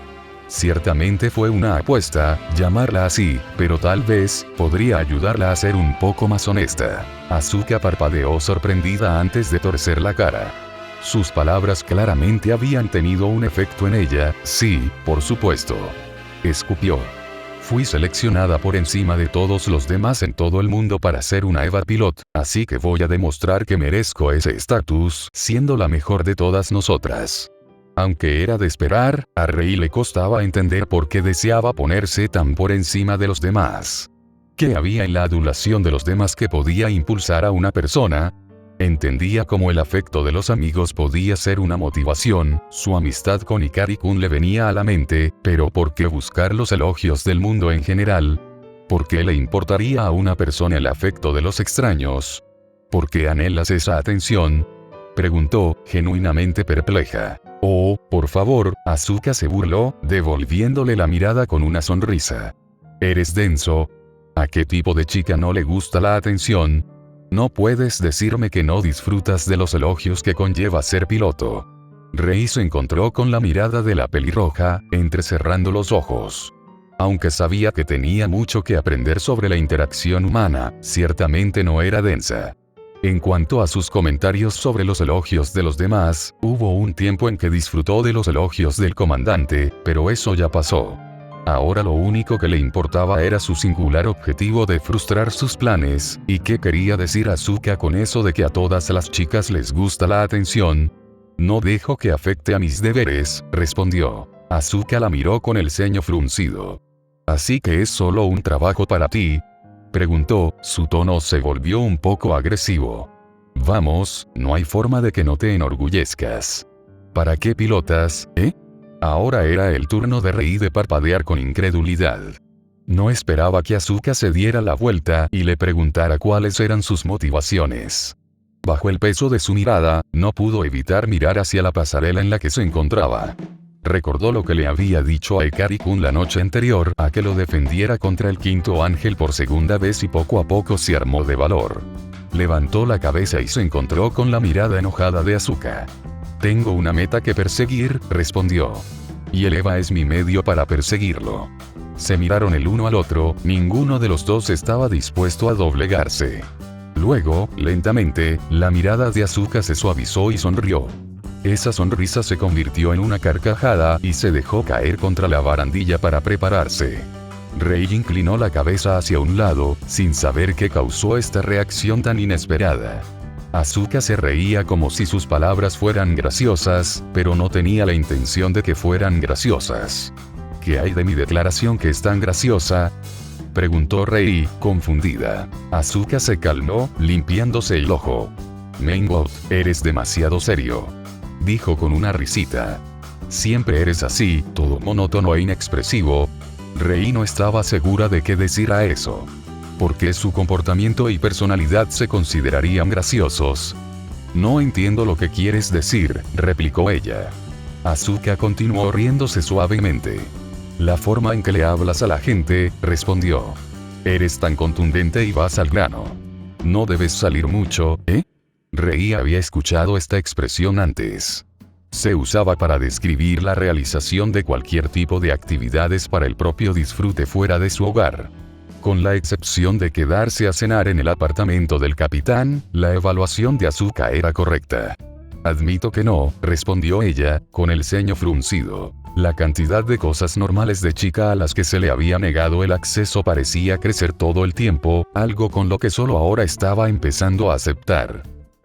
Ciertamente fue una apuesta, llamarla así, pero tal vez podría ayudarla a ser un poco más honesta. Asuka parpadeó sorprendida antes de torcer la cara. Sus palabras claramente habían tenido un efecto en ella. «Sí, por supuesto», escupió. «Fui seleccionada por encima de todos los demás en todo el mundo para ser una EVA Pilot, así que voy a demostrar que merezco ese estatus, siendo la mejor de todas nosotras». Aunque era de esperar, a Rei le costaba entender por qué deseaba ponerse tan por encima de los demás. ¿Qué había en la adulación de los demás que podía impulsar a una persona? Entendía cómo el afecto de los amigos podía ser una motivación, su amistad con Ikari-kun le venía a la mente, pero ¿por qué buscar los elogios del mundo en general? ¿Por qué le importaría a una persona el afecto de los extraños? ¿Por qué anhelas esa atención?, preguntó, genuinamente perpleja. «Oh, por favor», Asuka se burló, devolviéndole la mirada con una sonrisa. «Eres denso. ¿A qué tipo de chica no le gusta la atención? No puedes decirme que no disfrutas de los elogios que conlleva ser piloto». Rei se encontró con la mirada de la pelirroja, entrecerrando los ojos. Aunque sabía que tenía mucho que aprender sobre la interacción humana, ciertamente no era densa. En cuanto a sus comentarios sobre los elogios de los demás, hubo un tiempo en que disfrutó de los elogios del comandante, pero eso ya pasó. Ahora lo único que le importaba era su singular objetivo de frustrar sus planes. ¿Y qué quería decir Asuka con eso de que a todas las chicas les gusta la atención? No dejo que afecte a mis deberes, respondió. Asuka la miró con el ceño fruncido. ¿Así que es solo un trabajo para ti?, preguntó, su tono se volvió un poco agresivo. Vamos, no hay forma de que no te enorgullezcas. ¿Para qué pilotas, eh? Ahora era el turno de Rei de parpadear con incredulidad. No esperaba que Asuka se diera la vuelta y le preguntara cuáles eran sus motivaciones. Bajo el peso de su mirada, no pudo evitar mirar hacia la pasarela en la que se encontraba. Recordó lo que le había dicho a Hikari-kun la noche anterior, a que lo defendiera contra el quinto ángel por segunda vez, y poco a poco se armó de valor. Levantó la cabeza y se encontró con la mirada enojada de Asuka. Tengo una meta que perseguir, respondió. Y el Eva es mi medio para perseguirlo. Se miraron el uno al otro, ninguno de los dos estaba dispuesto a doblegarse. Luego, lentamente, la mirada de Asuka se suavizó y sonrió. Esa sonrisa se convirtió en una carcajada y se dejó caer contra la barandilla para prepararse. Rei inclinó la cabeza hacia un lado, sin saber qué causó esta reacción tan inesperada. Asuka se reía como si sus palabras fueran graciosas, pero no tenía la intención de que fueran graciosas. ¿Qué hay de mi declaración que es tan graciosa?, preguntó Rei, confundida. Asuka se calmó, limpiándose el ojo. Maingot, eres demasiado serio, dijo con una risita. Siempre eres así, todo monótono e inexpresivo. Rei no estaba segura de qué decir a eso. ¿Por qué su comportamiento y personalidad se considerarían graciosos? No entiendo lo que quieres decir, replicó ella. Asuka continuó riéndose suavemente. La forma en que le hablas a la gente, respondió. Eres tan contundente y vas al grano. No debes salir mucho, ¿eh? Rei había escuchado esta expresión antes. Se usaba para describir la realización de cualquier tipo de actividades para el propio disfrute fuera de su hogar. Con la excepción de quedarse a cenar en el apartamento del capitán, la evaluación de Asuka era correcta. Admito que no, respondió ella, con el ceño fruncido. La cantidad de cosas normales de chica a las que se le había negado el acceso parecía crecer todo el tiempo, algo con lo que solo ahora estaba empezando a aceptar.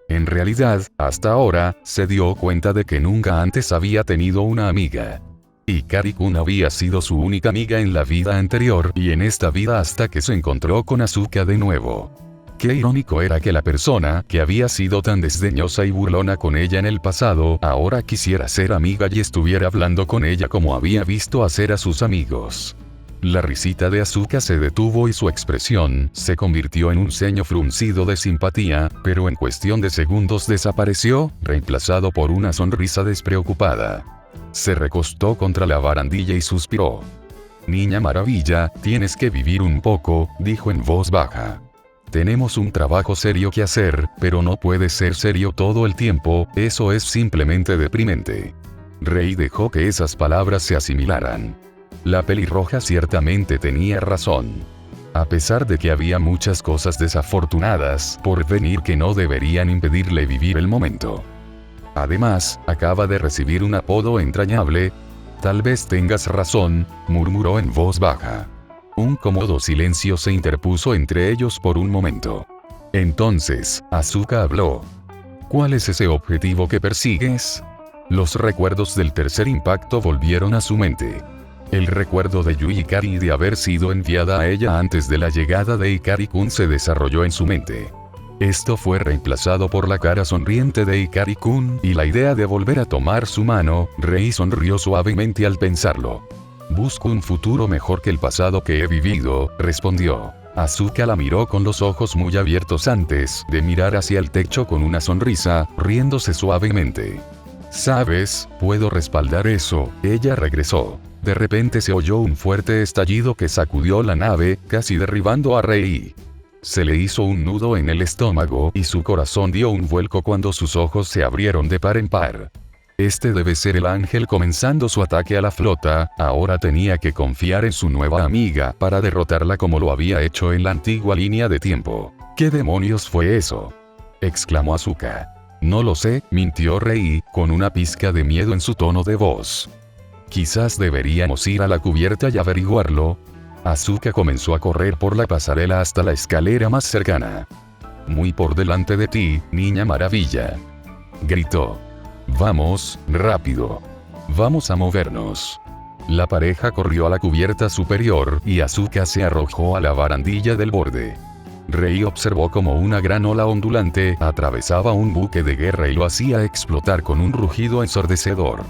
En realidad, hasta ahora, se dio cuenta de que nunca antes había tenido una amiga. Hikari-kun había sido su única amiga en la vida anterior y en esta vida hasta que se encontró con Asuka de nuevo. Qué irónico era que la persona que había sido tan desdeñosa y burlona con ella en el pasado, ahora quisiera ser amiga y estuviera hablando con ella como había visto hacer a sus amigos. La risita de Asuka se detuvo y su expresión se convirtió en un ceño fruncido de simpatía, pero en cuestión de segundos desapareció, reemplazado por una sonrisa despreocupada. Se recostó contra la barandilla y suspiró. Niña maravilla, tienes que vivir un poco, dijo en voz baja. Tenemos un trabajo serio que hacer, pero no puede ser serio todo el tiempo, eso es simplemente deprimente. Rei dejó que esas palabras se asimilaran. La pelirroja ciertamente tenía razón. A pesar de que había muchas cosas desafortunadas por venir que no deberían impedirle vivir el momento. Además, acaba de recibir un apodo entrañable. Tal vez tengas razón, murmuró en voz baja. Un cómodo silencio se interpuso entre ellos por un momento. Entonces, Asuka habló. ¿Cuál es ese objetivo que persigues? Los recuerdos del tercer impacto volvieron a su mente. El recuerdo de Yui Hikari y de haber sido enviada a ella antes de la llegada de Hikari-kun se desarrolló en su mente. Esto fue reemplazado por la cara sonriente de Hikari-kun y la idea de volver a tomar su mano. Rei sonrió suavemente al pensarlo. Busco un futuro mejor que el pasado que he vivido, respondió. Asuka la miró con los ojos muy abiertos antes de mirar hacia el techo con una sonrisa, riéndose suavemente. ¿Sabes? Puedo respaldar eso, ella regresó. De repente se oyó un fuerte estallido que sacudió la nave, casi derribando a Rei. Se le hizo un nudo en el estómago y su corazón dio un vuelco cuando sus ojos se abrieron de par en par. Este debe ser el ángel comenzando su ataque a la flota, ahora tenía que confiar en su nueva amiga para derrotarla como lo había hecho en la antigua línea de tiempo. ¿Qué demonios fue eso?, exclamó Asuka. No lo sé, mintió Rei, con una pizca de miedo en su tono de voz. Quizás deberíamos ir a la cubierta y averiguarlo. Asuka comenzó a correr por la pasarela hasta la escalera más cercana. Muy por delante de ti, niña maravilla. Gritó. Vamos, rápido. Vamos a movernos. La pareja corrió a la cubierta superior y Asuka se arrojó a la barandilla del borde. Rei observó como una gran ola ondulante atravesaba un buque de guerra y lo hacía explotar con un rugido ensordecedor.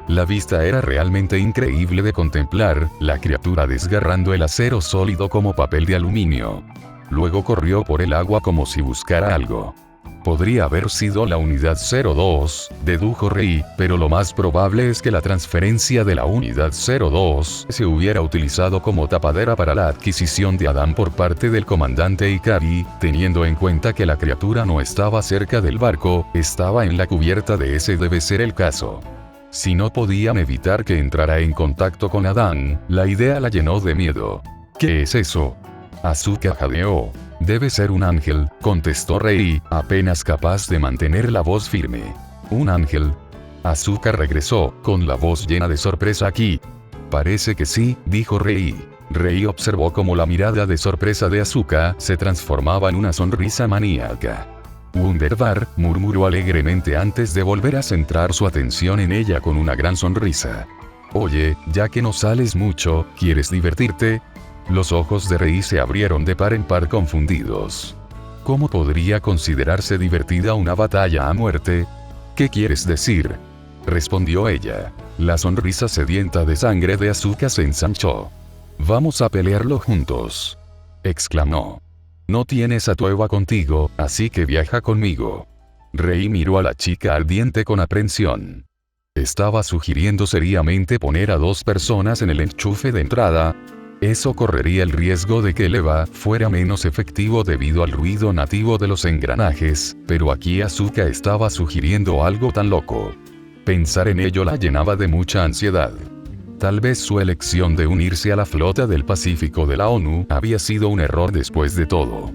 La vista era realmente increíble de contemplar, la criatura desgarrando el acero sólido como papel de aluminio. Luego corrió por el agua como si buscara algo. Podría haber sido la unidad 02, dedujo Rei, pero lo más probable es que la transferencia de la unidad 02 se hubiera utilizado como tapadera para la adquisición de Adán por parte del comandante Ikari, teniendo en cuenta que la criatura no estaba cerca del barco, estaba en la cubierta de ese debe ser el caso. Si no podían evitar que entrara en contacto con Adán, la idea la llenó de miedo. ¿Qué es eso? Asuka jadeó. Debe ser un ángel, contestó Rei, apenas capaz de mantener la voz firme. ¿Un ángel? Asuka regresó, con la voz llena de sorpresa aquí. Parece que sí, dijo Rei. Rei observó cómo la mirada de sorpresa de Asuka se transformaba en una sonrisa maníaca. Wunderbar, murmuró alegremente antes de volver a centrar su atención en ella con una gran sonrisa. Oye, ya que no sales mucho, ¿quieres divertirte? Los ojos de Rei se abrieron de par en par confundidos. ¿Cómo podría considerarse divertida una batalla a muerte? ¿Qué quieres decir? Respondió ella. La sonrisa sedienta de sangre de Asuka se ensanchó. Vamos a pelearlo juntos. Exclamó. No tienes a tu Eva contigo, así que viaja conmigo. Rei miró a la chica ardiente con aprensión. Estaba sugiriendo seriamente poner a 2 personas en el enchufe de entrada. Eso correría el riesgo de que el Eva fuera menos efectivo debido al ruido nativo de los engranajes, pero aquí Asuka estaba sugiriendo algo tan loco. Pensar en ello la llenaba de mucha ansiedad. Tal vez su elección de unirse a la flota del Pacífico de la ONU había sido un error después de todo.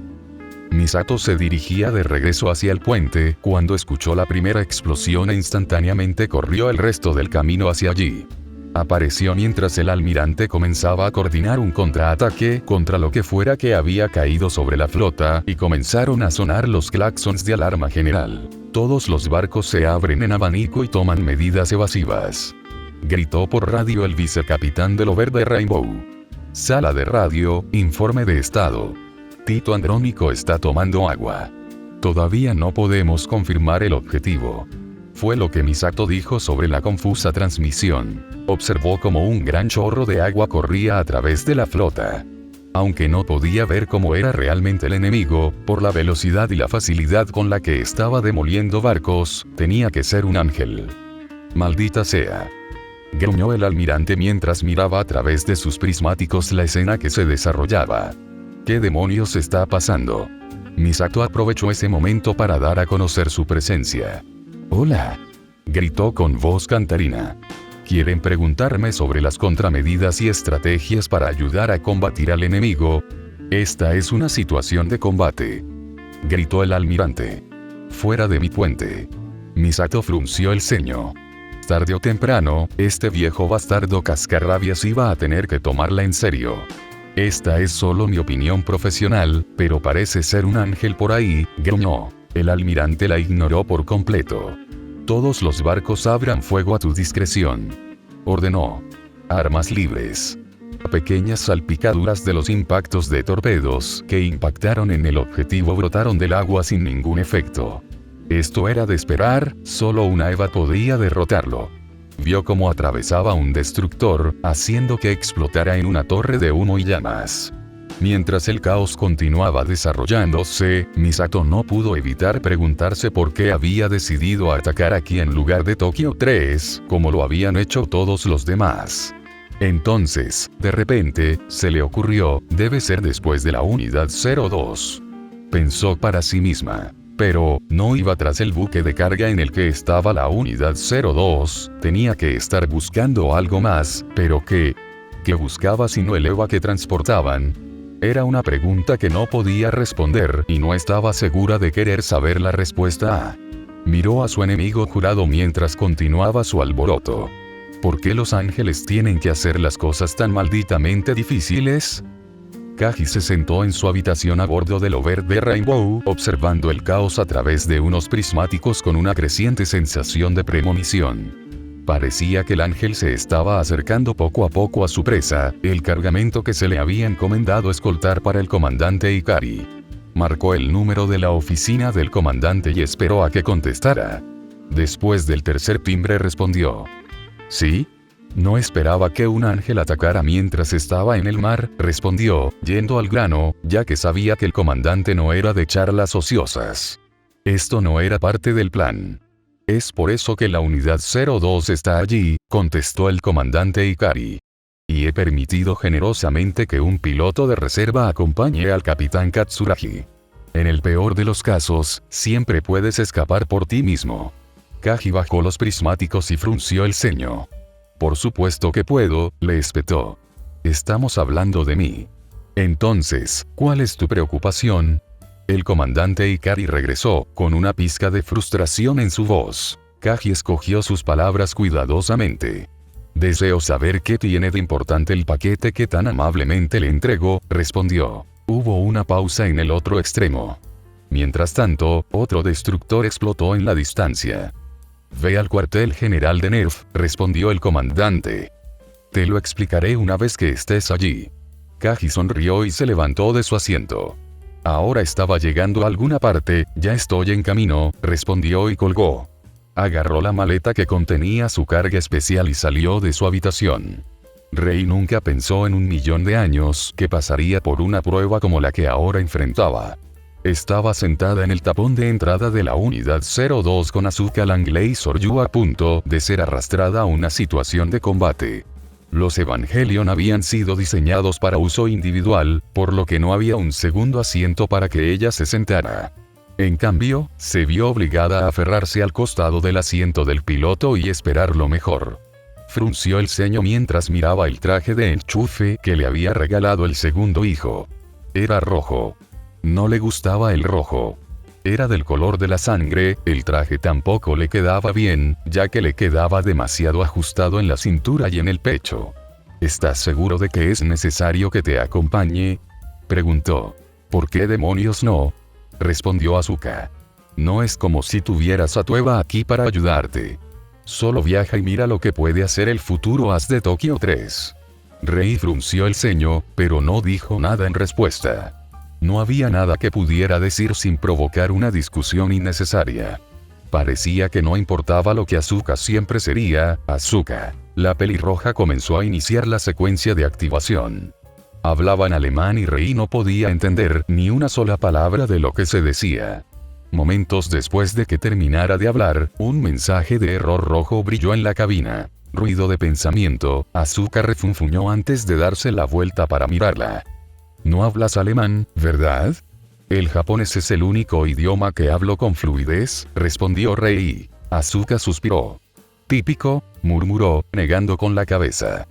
Misato se dirigía de regreso hacia el puente cuando escuchó la primera explosión e instantáneamente corrió el resto del camino hacia allí. Apareció mientras el almirante comenzaba a coordinar un contraataque contra lo que fuera que había caído sobre la flota y comenzaron a sonar los claxons de alarma general. Todos los barcos se abren en abanico y toman medidas evasivas. Gritó por radio el vicecapitán del Verde Rainbow. Sala de radio, informe de estado. Tito Andrónico está tomando agua. Todavía no podemos confirmar el objetivo. Fue lo que Misato dijo sobre la confusa transmisión. Observó como un gran chorro de agua corría a través de la flota. Aunque no podía ver cómo era realmente el enemigo, por la velocidad y la facilidad con la que estaba demoliendo barcos, tenía que ser un ángel. Maldita sea. Gruñó el almirante mientras miraba a través de sus prismáticos la escena que se desarrollaba. ¿Qué demonios está pasando? Misato aprovechó ese momento para dar a conocer su presencia. Hola. Gritó con voz cantarina. ¿Quieren preguntarme sobre las contramedidas y estrategias para ayudar a combatir al enemigo? Esta es una situación de combate. Gritó el almirante. Fuera de mi puente. Misato frunció el ceño. Tarde o temprano, este viejo bastardo cascarrabias iba a tener que tomarla en serio. Esta es solo mi opinión profesional, pero parece ser un ángel por ahí, gruñó. El almirante la ignoró por completo. Todos los barcos abran fuego a tu discreción. Ordenó. Armas libres. Pequeñas salpicaduras de los impactos de torpedos que impactaron en el objetivo brotaron del agua sin ningún efecto. Esto era de esperar, solo una Eva podía derrotarlo. Vio cómo atravesaba un destructor, haciendo que explotara en una torre de humo y llamas. Mientras el caos continuaba desarrollándose, Misato no pudo evitar preguntarse por qué había decidido atacar aquí en lugar de Tokio 3, como lo habían hecho todos los demás. Entonces, de repente, se le ocurrió, debe ser después de la unidad 02. Pensó para sí misma. Pero, no iba tras el buque de carga en el que estaba la unidad 02, tenía que estar buscando algo más, pero ¿qué? ¿Qué buscaba sino el Eva que transportaban? Era una pregunta que no podía responder y no estaba segura de querer saber la respuesta. Miró a su enemigo jurado mientras continuaba su alboroto. ¿Por qué los ángeles tienen que hacer las cosas tan malditamente difíciles? Kaji se sentó en su habitación a bordo del Over the Rainbow, observando el caos a través de unos prismáticos con una creciente sensación de premonición. Parecía que el ángel se estaba acercando poco a poco a su presa, el cargamento que se le había encomendado escoltar para el comandante Ikari. Marcó el número de la oficina del comandante y esperó a que contestara. Después del tercer timbre respondió. ¿Sí? No esperaba que un ángel atacara mientras estaba en el mar, respondió, yendo al grano, ya que sabía que el comandante no era de charlas ociosas. Esto no era parte del plan. Es por eso que la unidad 02 está allí, contestó el comandante Ikari. Y he permitido generosamente que un piloto de reserva acompañe al capitán Katsuragi. En el peor de los casos, siempre puedes escapar por ti mismo. Kaji bajó los prismáticos y frunció el ceño. Por supuesto que puedo, le espetó. Estamos hablando de mí. Entonces, ¿cuál es tu preocupación? El comandante Ikari regresó, con una pizca de frustración en su voz. Kaji escogió sus palabras cuidadosamente. Deseo saber qué tiene de importante el paquete que tan amablemente le entregó, respondió. Hubo una pausa en el otro extremo. Mientras tanto, otro destructor explotó en la distancia. Ve al cuartel general de Nerf, respondió el comandante. Te lo explicaré una vez que estés allí. Kaji sonrió y se levantó de su asiento. Ahora estaba llegando a alguna parte, ya estoy en camino, respondió y colgó. Agarró la maleta que contenía su carga especial y salió de su habitación. Rei nunca pensó en 1.000.000 de años que pasaría por una prueba como la que ahora enfrentaba. Estaba sentada en el tapón de entrada de la unidad 02 con Asuka Langley Soryu a punto de ser arrastrada a una situación de combate. Los Evangelion habían sido diseñados para uso individual, por lo que no había un segundo asiento para que ella se sentara. En cambio, se vio obligada a aferrarse al costado del asiento del piloto y esperar lo mejor. Frunció el ceño mientras miraba el traje de enchufe que le había regalado el segundo hijo. Era rojo. No le gustaba el rojo. Era del color de la sangre, el traje tampoco le quedaba bien, ya que le quedaba demasiado ajustado en la cintura y en el pecho. ¿Estás seguro de que es necesario que te acompañe? Preguntó. ¿Por qué demonios no? Respondió Asuka. No es como si tuvieras a tu Eva aquí para ayudarte. Solo viaja y mira lo que puede hacer el futuro as de Tokio 3. Rei frunció el ceño, pero no dijo nada en respuesta. No había nada que pudiera decir sin provocar una discusión innecesaria. Parecía que no importaba lo que Asuka siempre sería, Asuka. La pelirroja comenzó a iniciar la secuencia de activación. Hablaba en alemán y Rei no podía entender ni una sola palabra de lo que se decía. Momentos después de que terminara de hablar, un mensaje de error rojo brilló en la cabina. Ruido de pensamiento, Asuka refunfuñó antes de darse la vuelta para mirarla. No hablas alemán, ¿verdad? El japonés es el único idioma que hablo con fluidez, respondió Rei. Asuka suspiró. Típico, murmuró, negando con la cabeza.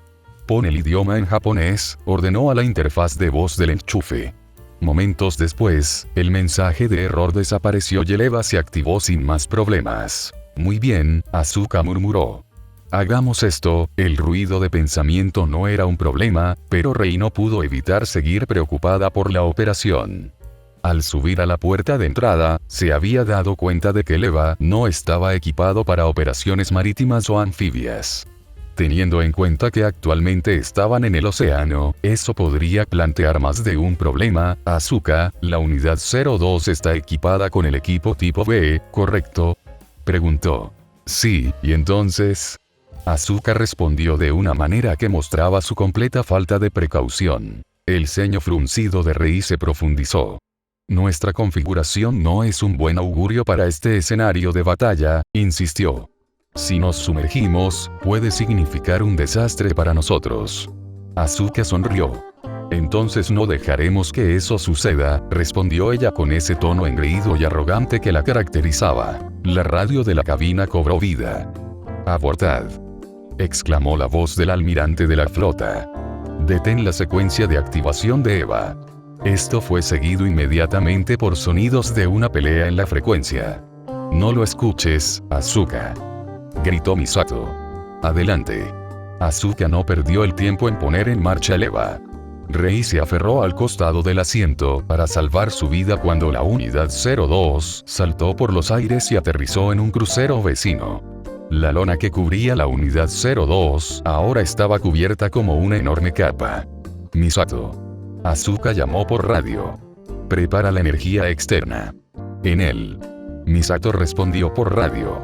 Pon el idioma en japonés, ordenó a la interfaz de voz del enchufe. Momentos después, el mensaje de error desapareció y el EVA se activó sin más problemas. Muy bien, Asuka murmuró. Hagamos esto. El ruido de pensamiento no era un problema, pero Rei no pudo evitar seguir preocupada por la operación. Al subir a la puerta de entrada, se había dado cuenta de que el EVA no estaba equipado para operaciones marítimas o anfibias. Teniendo en cuenta que actualmente estaban en el océano, eso podría plantear más de un problema. Asuka, la unidad 02 está equipada con el equipo tipo B, ¿correcto? Preguntó. Sí, ¿y entonces? Asuka respondió de una manera que mostraba su completa falta de precaución. El ceño fruncido de Rei se profundizó. Nuestra configuración no es un buen augurio para este escenario de batalla, insistió. Si nos sumergimos, puede significar un desastre para nosotros. Asuka sonrió. Entonces no dejaremos que eso suceda, respondió ella con ese tono engreído y arrogante que la caracterizaba. La radio de la cabina cobró vida. Abortad, exclamó la voz del almirante de la flota. Detén la secuencia de activación de EVA. Esto fue seguido inmediatamente por sonidos de una pelea en la frecuencia. No lo escuches, Asuka, gritó Misato. Adelante. Asuka no perdió el tiempo en poner en marcha el EVA. Rei se aferró al costado del asiento para salvar su vida cuando la unidad 02 saltó por los aires y aterrizó en un crucero vecino. La lona que cubría la unidad 02 ahora estaba cubierta como una enorme capa. Misato. Asuka llamó por radio. Prepara la energía externa. En él. Misato respondió por radio.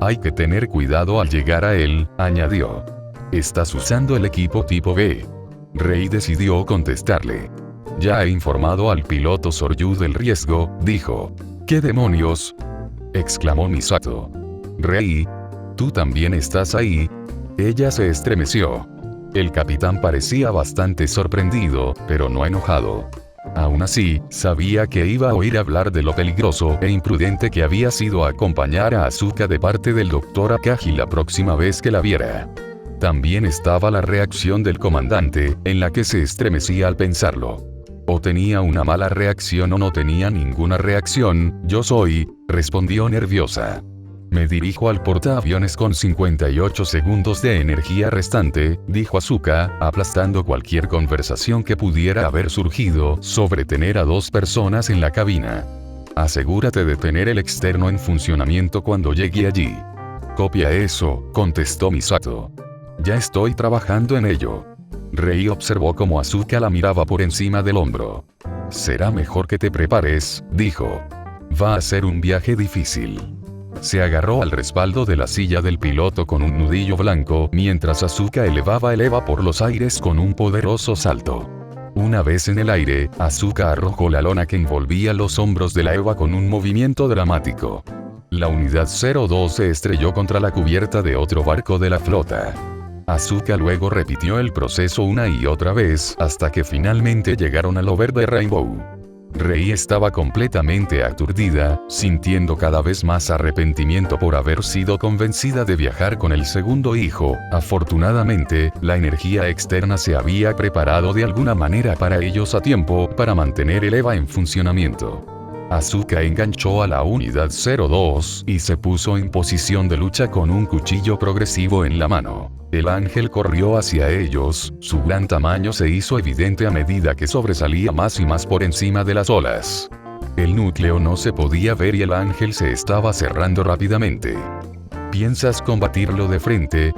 Hay que tener cuidado al llegar a él, añadió. Estás usando el equipo tipo B. Rei decidió contestarle. Ya he informado al piloto Soryu del riesgo, dijo. ¿Qué demonios? Exclamó Misato. Rei, ¿tú también estás ahí? Ella se estremeció. El capitán parecía bastante sorprendido, pero no enojado. Aún así, sabía que iba a oír hablar de lo peligroso e imprudente que había sido acompañar a Asuka de parte del Dr. Akagi la próxima vez que la viera. También estaba la reacción del comandante, en la que se estremecía al pensarlo. O tenía una mala reacción o no tenía ninguna reacción, respondió nerviosa. Me dirijo al portaaviones con 58 segundos de energía restante, dijo Asuka, aplastando cualquier conversación que pudiera haber surgido sobre tener a 2 personas en la cabina. Asegúrate de tener el externo en funcionamiento cuando llegue allí. Copia eso, contestó Misato. Ya estoy trabajando en ello. Rei observó cómo Asuka la miraba por encima del hombro. Será mejor que te prepares, dijo. Va a ser un viaje difícil. Se agarró al respaldo de la silla del piloto con un nudillo blanco mientras Asuka elevaba el EVA por los aires con un poderoso salto. Una vez en el aire, Asuka arrojó la lona que envolvía los hombros de la EVA con un movimiento dramático. La unidad 02 se estrelló contra la cubierta de otro barco de la flota. Asuka luego repitió el proceso una y otra vez hasta que finalmente llegaron al Over the Rainbow. Rei estaba completamente aturdida, sintiendo cada vez más arrepentimiento por haber sido convencida de viajar con el segundo hijo. Afortunadamente, la energía externa se había preparado de alguna manera para ellos a tiempo para mantener el EVA en funcionamiento. Asuka enganchó a la unidad 02 y se puso en posición de lucha con un cuchillo progresivo en la mano. El ángel corrió hacia ellos, su gran tamaño se hizo evidente a medida que sobresalía más y más por encima de las olas. El núcleo no se podía ver y el ángel se estaba cerrando rápidamente. ¿Piensas combatirlo de frente?,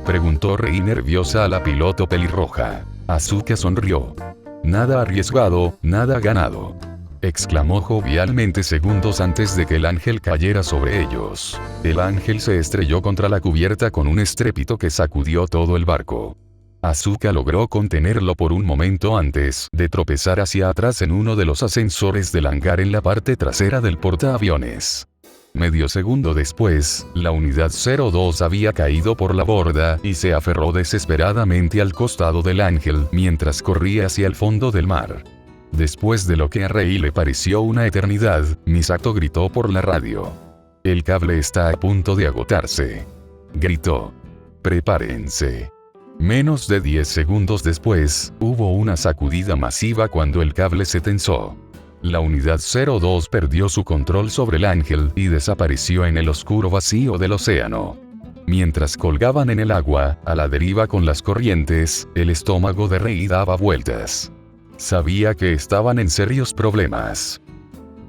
preguntó Rei nerviosa a la piloto pelirroja. Asuka sonrió. Nada arriesgado, nada ganado, exclamó jovialmente segundos antes de que el ángel cayera sobre ellos. El ángel se estrelló contra la cubierta con un estrépito que sacudió todo el barco. Asuka logró contenerlo por un momento antes de tropezar hacia atrás en uno de los ascensores del hangar en la parte trasera del portaaviones. Medio segundo después, la unidad 02 había caído por la borda y se aferró desesperadamente al costado del ángel mientras corría hacia el fondo del mar. Después de lo que a Rei le pareció una eternidad, Misato gritó por la radio. El cable está a punto de agotarse. Gritó. Prepárense. Menos de 10 segundos después, hubo una sacudida masiva cuando el cable se tensó. La unidad 02 perdió su control sobre el ángel y desapareció en el oscuro vacío del océano. Mientras colgaban en el agua, a la deriva con las corrientes, el estómago de Rei daba vueltas. Sabía que estaban en serios problemas.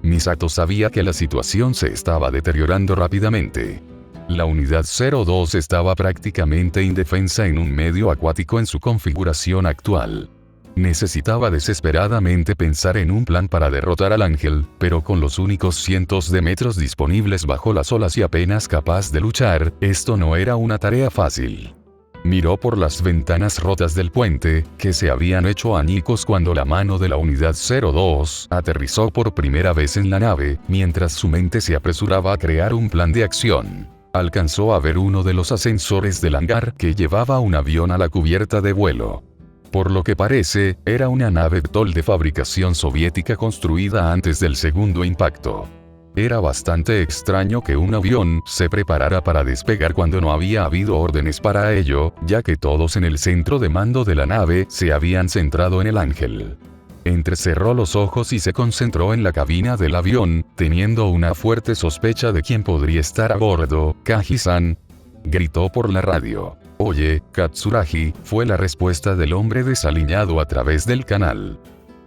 Misato sabía que la situación se estaba deteriorando rápidamente. La unidad 02 estaba prácticamente indefensa en un medio acuático en su configuración actual. Necesitaba desesperadamente pensar en un plan para derrotar al ángel, pero con los únicos cientos de metros disponibles bajo las olas y apenas capaz de luchar, esto no era una tarea fácil. Miró por las ventanas rotas del puente, que se habían hecho añicos cuando la mano de la unidad 02 aterrizó por primera vez en la nave, mientras su mente se apresuraba a crear un plan de acción. Alcanzó a ver uno de los ascensores del hangar que llevaba un avión a la cubierta de vuelo. Por lo que parece, era una nave VTOL de fabricación soviética construida antes del segundo impacto. Era bastante extraño que un avión se preparara para despegar cuando no había habido órdenes para ello, ya que todos en el centro de mando de la nave se habían centrado en el ángel. Entrecerró los ojos y se concentró en la cabina del avión, teniendo una fuerte sospecha de quién podría estar a bordo. Kaji-san, gritó por la radio. Oye, Katsuragi, fue la respuesta del hombre desaliñado a través del canal.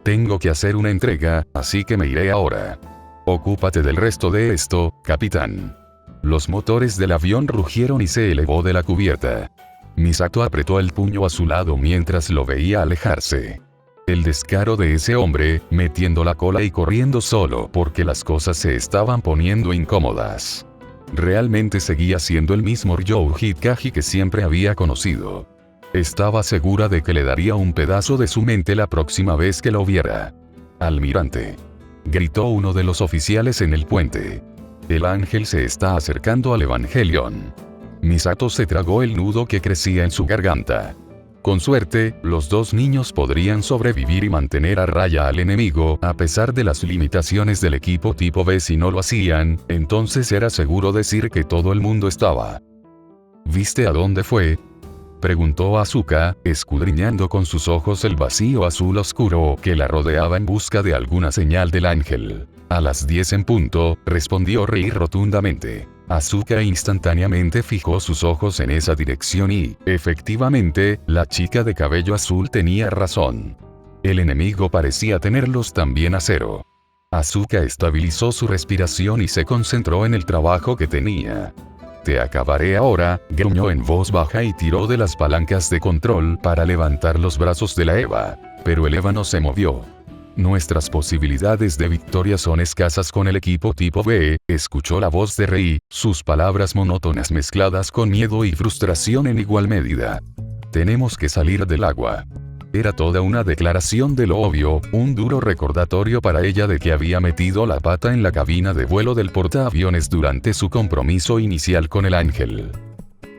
Tengo que hacer una entrega, así que me iré ahora. Ocúpate del resto de esto, capitán. Los motores del avión rugieron y se elevó de la cubierta. Misato apretó el puño a su lado mientras lo veía alejarse. El descaro de ese hombre, metiendo la cola y corriendo solo porque las cosas se estaban poniendo incómodas. Realmente seguía siendo el mismo Ryo Hikage que siempre había conocido. Estaba segura de que le daría un pedazo de su mente la próxima vez que lo viera. «Almirante», gritó uno de los oficiales en el puente. «El ángel se está acercando al Evangelion». Misato se tragó el nudo que crecía en su garganta. Con suerte, los dos niños podrían sobrevivir y mantener a raya al enemigo, a pesar de las limitaciones del equipo tipo B. Si no lo hacían, entonces era seguro decir que todo el mundo estaba. ¿Viste a dónde fue?, preguntó Asuka, escudriñando con sus ojos el vacío azul oscuro que la rodeaba en busca de alguna señal del ángel. A las 10 en punto, respondió Rei rotundamente. Asuka instantáneamente fijó sus ojos en esa dirección y, efectivamente, la chica de cabello azul tenía razón. El enemigo parecía tenerlos también a cero. Asuka estabilizó su respiración y se concentró en el trabajo que tenía. «Te acabaré ahora», gruñó en voz baja y tiró de las palancas de control para levantar los brazos de la Eva. Pero el Eva no se movió. «Nuestras posibilidades de victoria son escasas con el equipo tipo B», escuchó la voz de Rei, sus palabras monótonas mezcladas con miedo y frustración en igual medida. «Tenemos que salir del agua». Era toda una declaración de lo obvio, un duro recordatorio para ella de que había metido la pata en la cabina de vuelo del portaaviones durante su compromiso inicial con el ángel.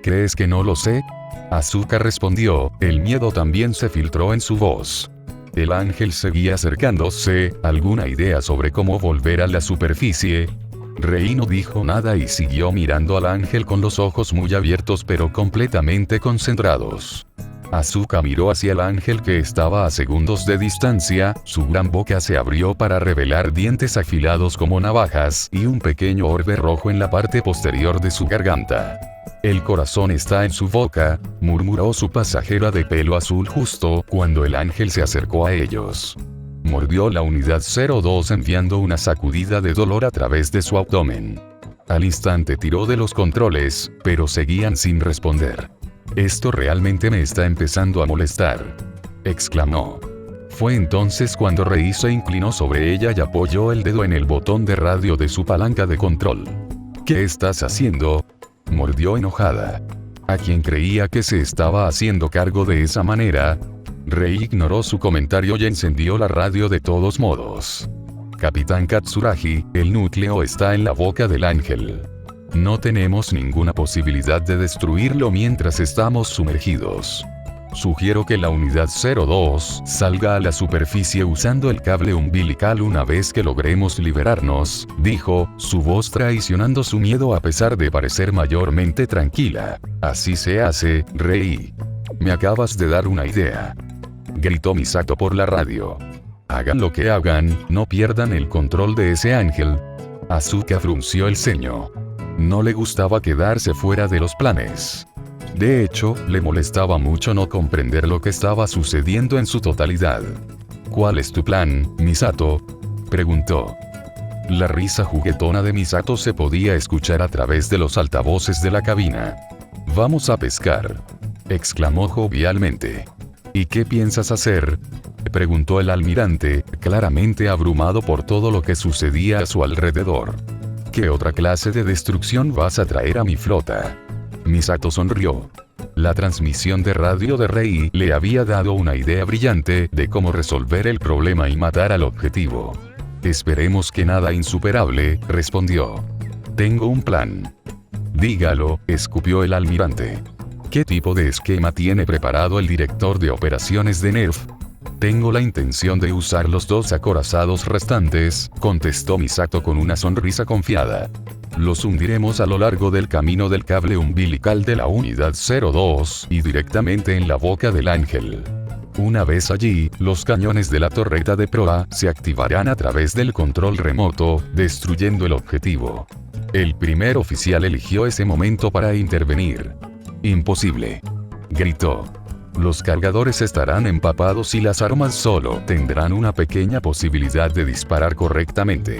«¿Crees que no lo sé?», Asuka respondió, el miedo también se filtró en su voz. El ángel seguía acercándose. ¿Alguna idea sobre cómo volver a la superficie? Rei no dijo nada y siguió mirando al ángel con los ojos muy abiertos pero completamente concentrados. Asuka miró hacia el ángel que estaba a segundos de distancia, su gran boca se abrió para revelar dientes afilados como navajas y un pequeño orbe rojo en la parte posterior de su garganta. «El corazón está en su boca», murmuró su pasajera de pelo azul justo cuando el ángel se acercó a ellos. Mordió la unidad 02 enviando una sacudida de dolor a través de su abdomen. Al instante tiró de los controles, pero seguían sin responder. «Esto realmente me está empezando a molestar», exclamó. Fue entonces cuando Rei se inclinó sobre ella y apoyó el dedo en el botón de radio de su palanca de control. «¿Qué estás haciendo?», mordió enojada. ¿A quien creía que se estaba haciendo cargo de esa manera? Rei ignoró su comentario y encendió la radio de todos modos. «Capitán Katsuragi, el núcleo está en la boca del ángel. No tenemos ninguna posibilidad de destruirlo mientras estamos sumergidos. Sugiero que la unidad 02 salga a la superficie usando el cable umbilical una vez que logremos liberarnos», dijo, su voz traicionando su miedo a pesar de parecer mayormente tranquila. «Así se hace, Rei. Me acabas de dar una idea», gritó Misato por la radio. «Hagan lo que hagan, no pierdan el control de ese ángel». Asuka frunció el ceño. No le gustaba quedarse fuera de los planes. De hecho, le molestaba mucho no comprender lo que estaba sucediendo en su totalidad. «¿Cuál es tu plan, Misato?», preguntó. La risa juguetona de Misato se podía escuchar a través de los altavoces de la cabina. «Vamos a pescar», exclamó jovialmente. «¿Y qué piensas hacer?», preguntó el almirante, claramente abrumado por todo lo que sucedía a su alrededor. «¿Qué otra clase de destrucción vas a traer a mi flota?». Misato sonrió. La transmisión de radio de Rei le había dado una idea brillante de cómo resolver el problema y matar al objetivo. «Esperemos que nada insuperable», respondió. «Tengo un plan». «Dígalo», escupió el almirante. «¿Qué tipo de esquema tiene preparado el director de operaciones de NERF?». «Tengo la intención de usar los 2 acorazados restantes», contestó Misato con una sonrisa confiada. «Los hundiremos a lo largo del camino del cable umbilical de la unidad 02 y directamente en la boca del ángel. Una vez allí, los cañones de la torreta de proa se activarán a través del control remoto, destruyendo el objetivo». El primer oficial eligió ese momento para intervenir. «Imposible», Gritó. Los cargadores estarán empapados y las armas solo tendrán una pequeña posibilidad de disparar correctamente.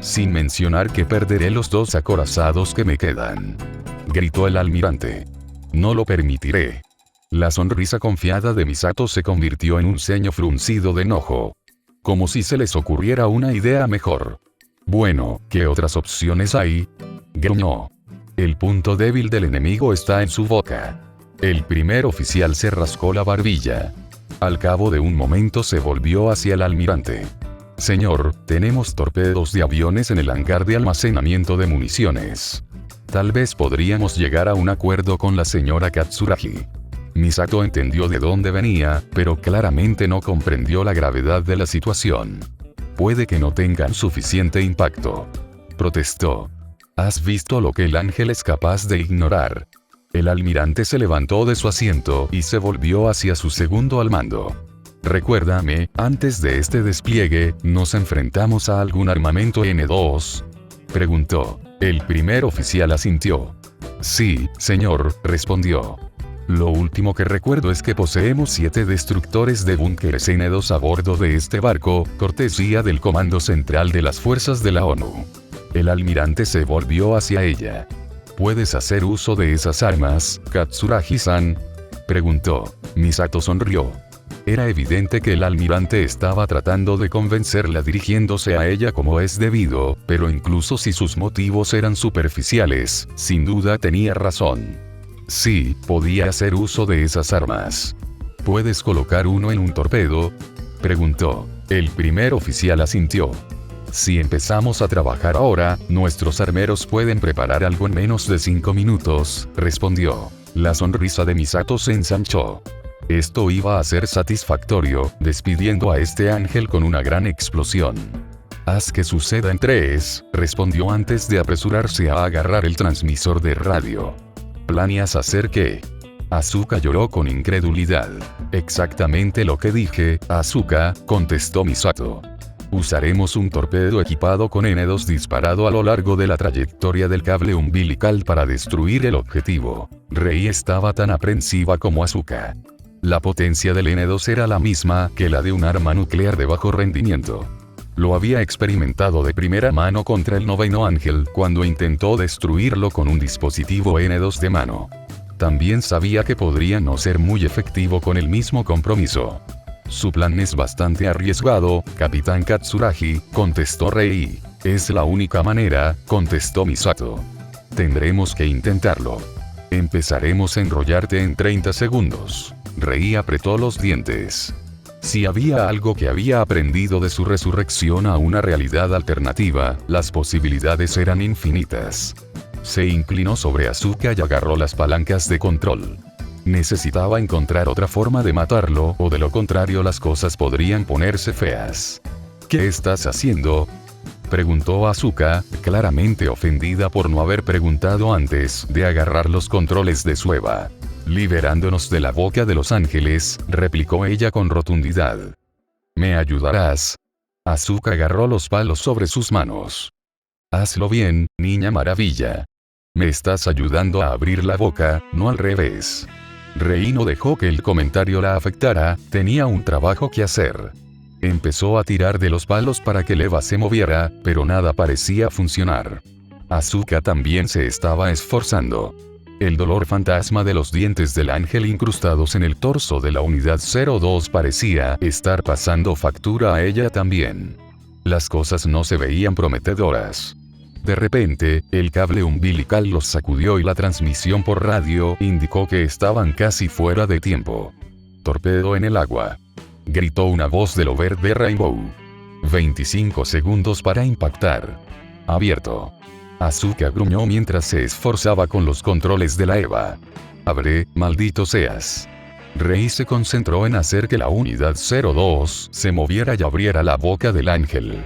Sin mencionar que perderé los 2 acorazados que me quedan. Gritó el almirante. No lo permitiré. La sonrisa confiada de Misato se convirtió en un ceño fruncido de enojo. Como si se les ocurriera una idea mejor. Bueno, ¿qué otras opciones hay? Gruñó. El punto débil del enemigo está en su boca. El primer oficial se rascó la barbilla. Al cabo de un momento se volvió hacia el almirante. Señor, tenemos torpedos de aviones en el hangar de almacenamiento de municiones. Tal vez podríamos llegar a un acuerdo con la señora Katsuragi. Misato entendió de dónde venía, pero claramente no comprendió la gravedad de la situación. Puede que no tengan suficiente impacto. Protestó. ¿Has visto lo que el ángel es capaz de ignorar? El almirante se levantó de su asiento y se volvió hacia su segundo al mando. Recuérdame, antes de este despliegue, ¿nos enfrentamos a algún armamento N2? Preguntó. El primer oficial asintió. Sí, señor, respondió. Lo último que recuerdo es que poseemos 7 destructores de búnkeres N2 a bordo de este barco, cortesía del Comando Central de las Fuerzas de la ONU. El almirante se volvió hacia ella. ¿Puedes hacer uso de esas armas, Katsuragi-san? Preguntó. Misato sonrió. Era evidente que el almirante estaba tratando de convencerla dirigiéndose a ella como es debido, pero incluso si sus motivos eran superficiales, sin duda tenía razón. Sí, podía hacer uso de esas armas. ¿Puedes colocar uno en un torpedo? Preguntó. El primer oficial asintió. Si empezamos a trabajar ahora, nuestros armeros pueden preparar algo en menos de 5 minutos, respondió. La sonrisa de Misato se ensanchó. Esto iba a ser satisfactorio, despidiendo a este ángel con una gran explosión. Haz que suceda en 3, respondió antes de apresurarse a agarrar el transmisor de radio. ¿Planeas hacer qué? Asuka lloró con incredulidad. Exactamente lo que dije, Asuka, contestó Misato. Usaremos un torpedo equipado con N2 disparado a lo largo de la trayectoria del cable umbilical para destruir el objetivo. Rei estaba tan aprensiva como Asuka. La potencia del N2 era la misma que la de un arma nuclear de bajo rendimiento. Lo había experimentado de primera mano contra el noveno ángel cuando intentó destruirlo con un dispositivo N2 de mano. También sabía que podría no ser muy efectivo con el mismo compromiso. Su plan es bastante arriesgado, Capitán Katsuragi, contestó Rei. Es la única manera, contestó Misato. Tendremos que intentarlo. Empezaremos a enrollarte en 30 segundos. Rei apretó los dientes. Si había algo que había aprendido de su resurrección a una realidad alternativa, las posibilidades eran infinitas. Se inclinó sobre Asuka y agarró las palancas de control. Necesitaba encontrar otra forma de matarlo, o de lo contrario las cosas podrían ponerse feas. ¿Qué estás haciendo? Preguntó Asuka, claramente ofendida por no haber preguntado antes de agarrar los controles de su Eva. Liberándonos de la boca de los ángeles, replicó ella con rotundidad. ¿Me ayudarás? Asuka agarró los palos sobre sus manos. Hazlo bien, niña maravilla. Me estás ayudando a abrir la boca, no al revés. Rei no dejó que el comentario la afectara, tenía un trabajo que hacer. Empezó a tirar de los palos para que Eva se moviera, pero nada parecía funcionar. Asuka también se estaba esforzando. El dolor fantasma de los dientes del ángel incrustados en el torso de la unidad 02 parecía estar pasando factura a ella también. Las cosas no se veían prometedoras. De repente, el cable umbilical los sacudió y la transmisión por radio indicó que estaban casi fuera de tiempo. Torpedo en el agua. Gritó una voz del Over the Rainbow. 25 segundos para impactar. Abierto. Asuka gruñó mientras se esforzaba con los controles de la Eva. Abre, maldito seas. Rei se concentró en hacer que la unidad 02 se moviera y abriera la boca del ángel.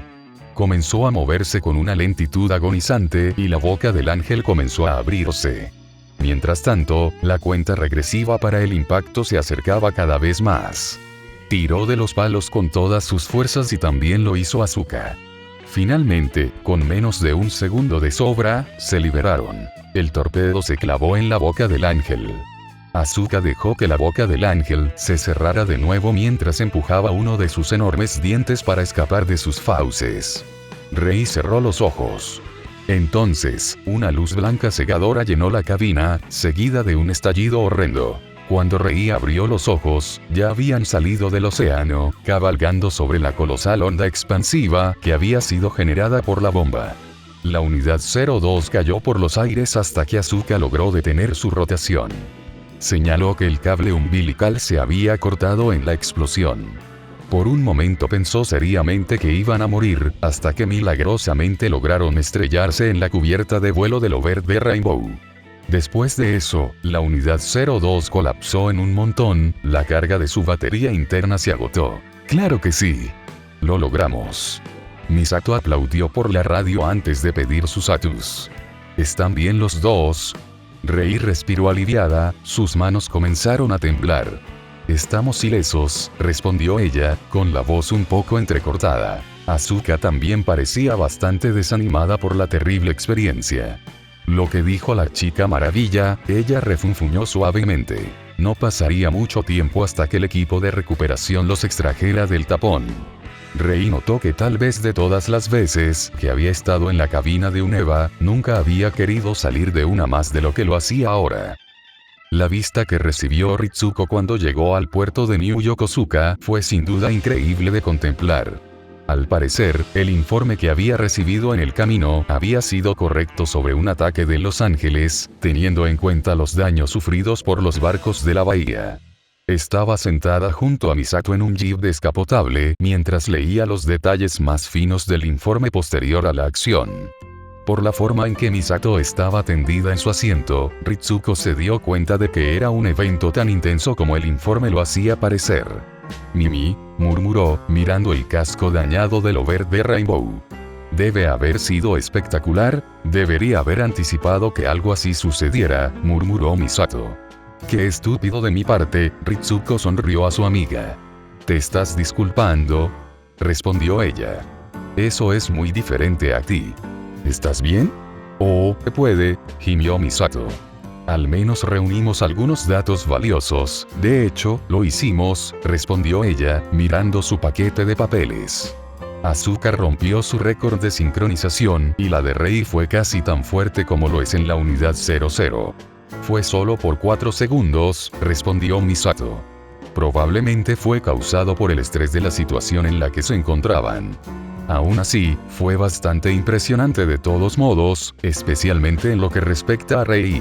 Comenzó a moverse con una lentitud agonizante y la boca del ángel comenzó a abrirse. Mientras tanto, la cuenta regresiva para el impacto se acercaba cada vez más. Tiró de los palos con todas sus fuerzas y también lo hizo Asuka. Finalmente, con menos de un segundo de sobra, se liberaron. El torpedo se clavó en la boca del ángel. Asuka dejó que la boca del ángel se cerrara de nuevo mientras empujaba uno de sus enormes dientes para escapar de sus fauces. Rei cerró los ojos. Entonces, una luz blanca cegadora llenó la cabina, seguida de un estallido horrendo. Cuando Rei abrió los ojos, ya habían salido del océano, cabalgando sobre la colosal onda expansiva que había sido generada por la bomba. La unidad 02 cayó por los aires hasta que Asuka logró detener su rotación. Señaló que el cable umbilical se había cortado en la explosión. Por un momento pensó seriamente que iban a morir, hasta que milagrosamente lograron estrellarse en la cubierta de vuelo del Over the Rainbow. Después de eso, la unidad 02 colapsó en un montón, la carga de su batería interna se agotó. ¡Claro que sí! Lo logramos. Misato aplaudió por la radio antes de pedir sus atus. ¿Están bien los dos? Rei respiró aliviada, sus manos comenzaron a temblar. Estamos ilesos, respondió ella, con la voz un poco entrecortada. Asuka también parecía bastante desanimada por la terrible experiencia. Lo que dijo la chica maravilla, ella refunfuñó suavemente. No pasaría mucho tiempo hasta que el equipo de recuperación los extrajera del tapón. Rei notó que tal vez de todas las veces que había estado en la cabina de un EVA, nunca había querido salir de una más de lo que lo hacía ahora. La vista que recibió Ritsuko cuando llegó al puerto de New Yokosuka fue sin duda increíble de contemplar. Al parecer, el informe que había recibido en el camino había sido correcto sobre un ataque de Los Ángeles, teniendo en cuenta los daños sufridos por los barcos de la bahía. Estaba sentada junto a Misato en un jeep descapotable mientras leía los detalles más finos del informe posterior a la acción. Por la forma en que Misato estaba tendida en su asiento, Ritsuko se dio cuenta de que era un evento tan intenso como el informe lo hacía parecer. «Mimi», murmuró, mirando el casco dañado del Over the Rainbow. «Debe haber sido espectacular, debería haber anticipado que algo así sucediera», murmuró Misato. «Qué estúpido de mi parte», Ritsuko sonrió a su amiga. «¿Te estás disculpando?», respondió ella. «Eso es muy diferente a ti». ¿Estás bien? Oh, puede, gimió Misato. Al menos reunimos algunos datos valiosos, de hecho, lo hicimos, respondió ella, mirando su paquete de papeles. Asuka rompió su récord de sincronización y la de Rei fue casi tan fuerte como lo es en la unidad 00. Fue solo por 4 segundos, respondió Misato. Probablemente fue causado por el estrés de la situación en la que se encontraban. Aún así, fue bastante impresionante de todos modos, especialmente en lo que respecta a Rei.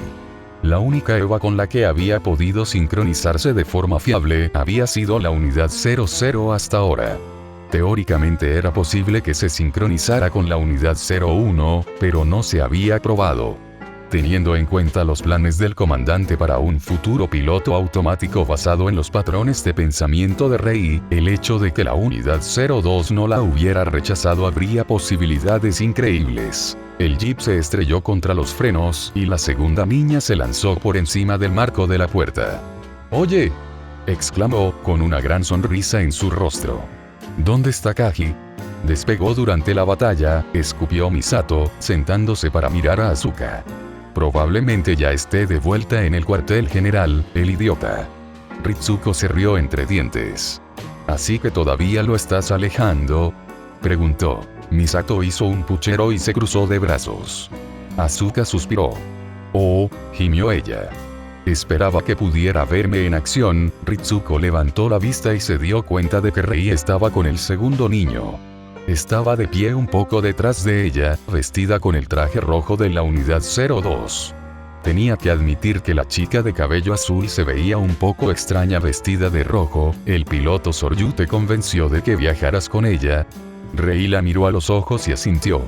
La única EVA con la que había podido sincronizarse de forma fiable había sido la unidad 00 hasta ahora. Teóricamente era posible que se sincronizara con la unidad 01, pero no se había probado. Teniendo en cuenta los planes del comandante para un futuro piloto automático basado en los patrones de pensamiento de Rei, el hecho de que la unidad 02 no la hubiera rechazado abría posibilidades increíbles. El jeep se estrelló contra los frenos y la segunda niña se lanzó por encima del marco de la puerta. «¡Oye!», exclamó, con una gran sonrisa en su rostro. «¿Dónde está Kaji?». «Despegó durante la batalla», escupió Misato, sentándose para mirar a Asuka. «Probablemente ya esté de vuelta en el cuartel general, el idiota». Ritsuko se rió entre dientes. «¿Así que todavía lo estás alejando?», preguntó. Misato hizo un puchero y se cruzó de brazos. Asuka suspiró. «Oh», gimió ella. «Esperaba que pudiera verme en acción». Ritsuko levantó la vista y se dio cuenta de que Rei estaba con el segundo niño. Estaba de pie un poco detrás de ella, vestida con el traje rojo de la unidad 02. Tenía que admitir que la chica de cabello azul se veía un poco extraña vestida de rojo. «El piloto Soryu te convenció de que viajaras con ella». Rei la miró a los ojos y asintió.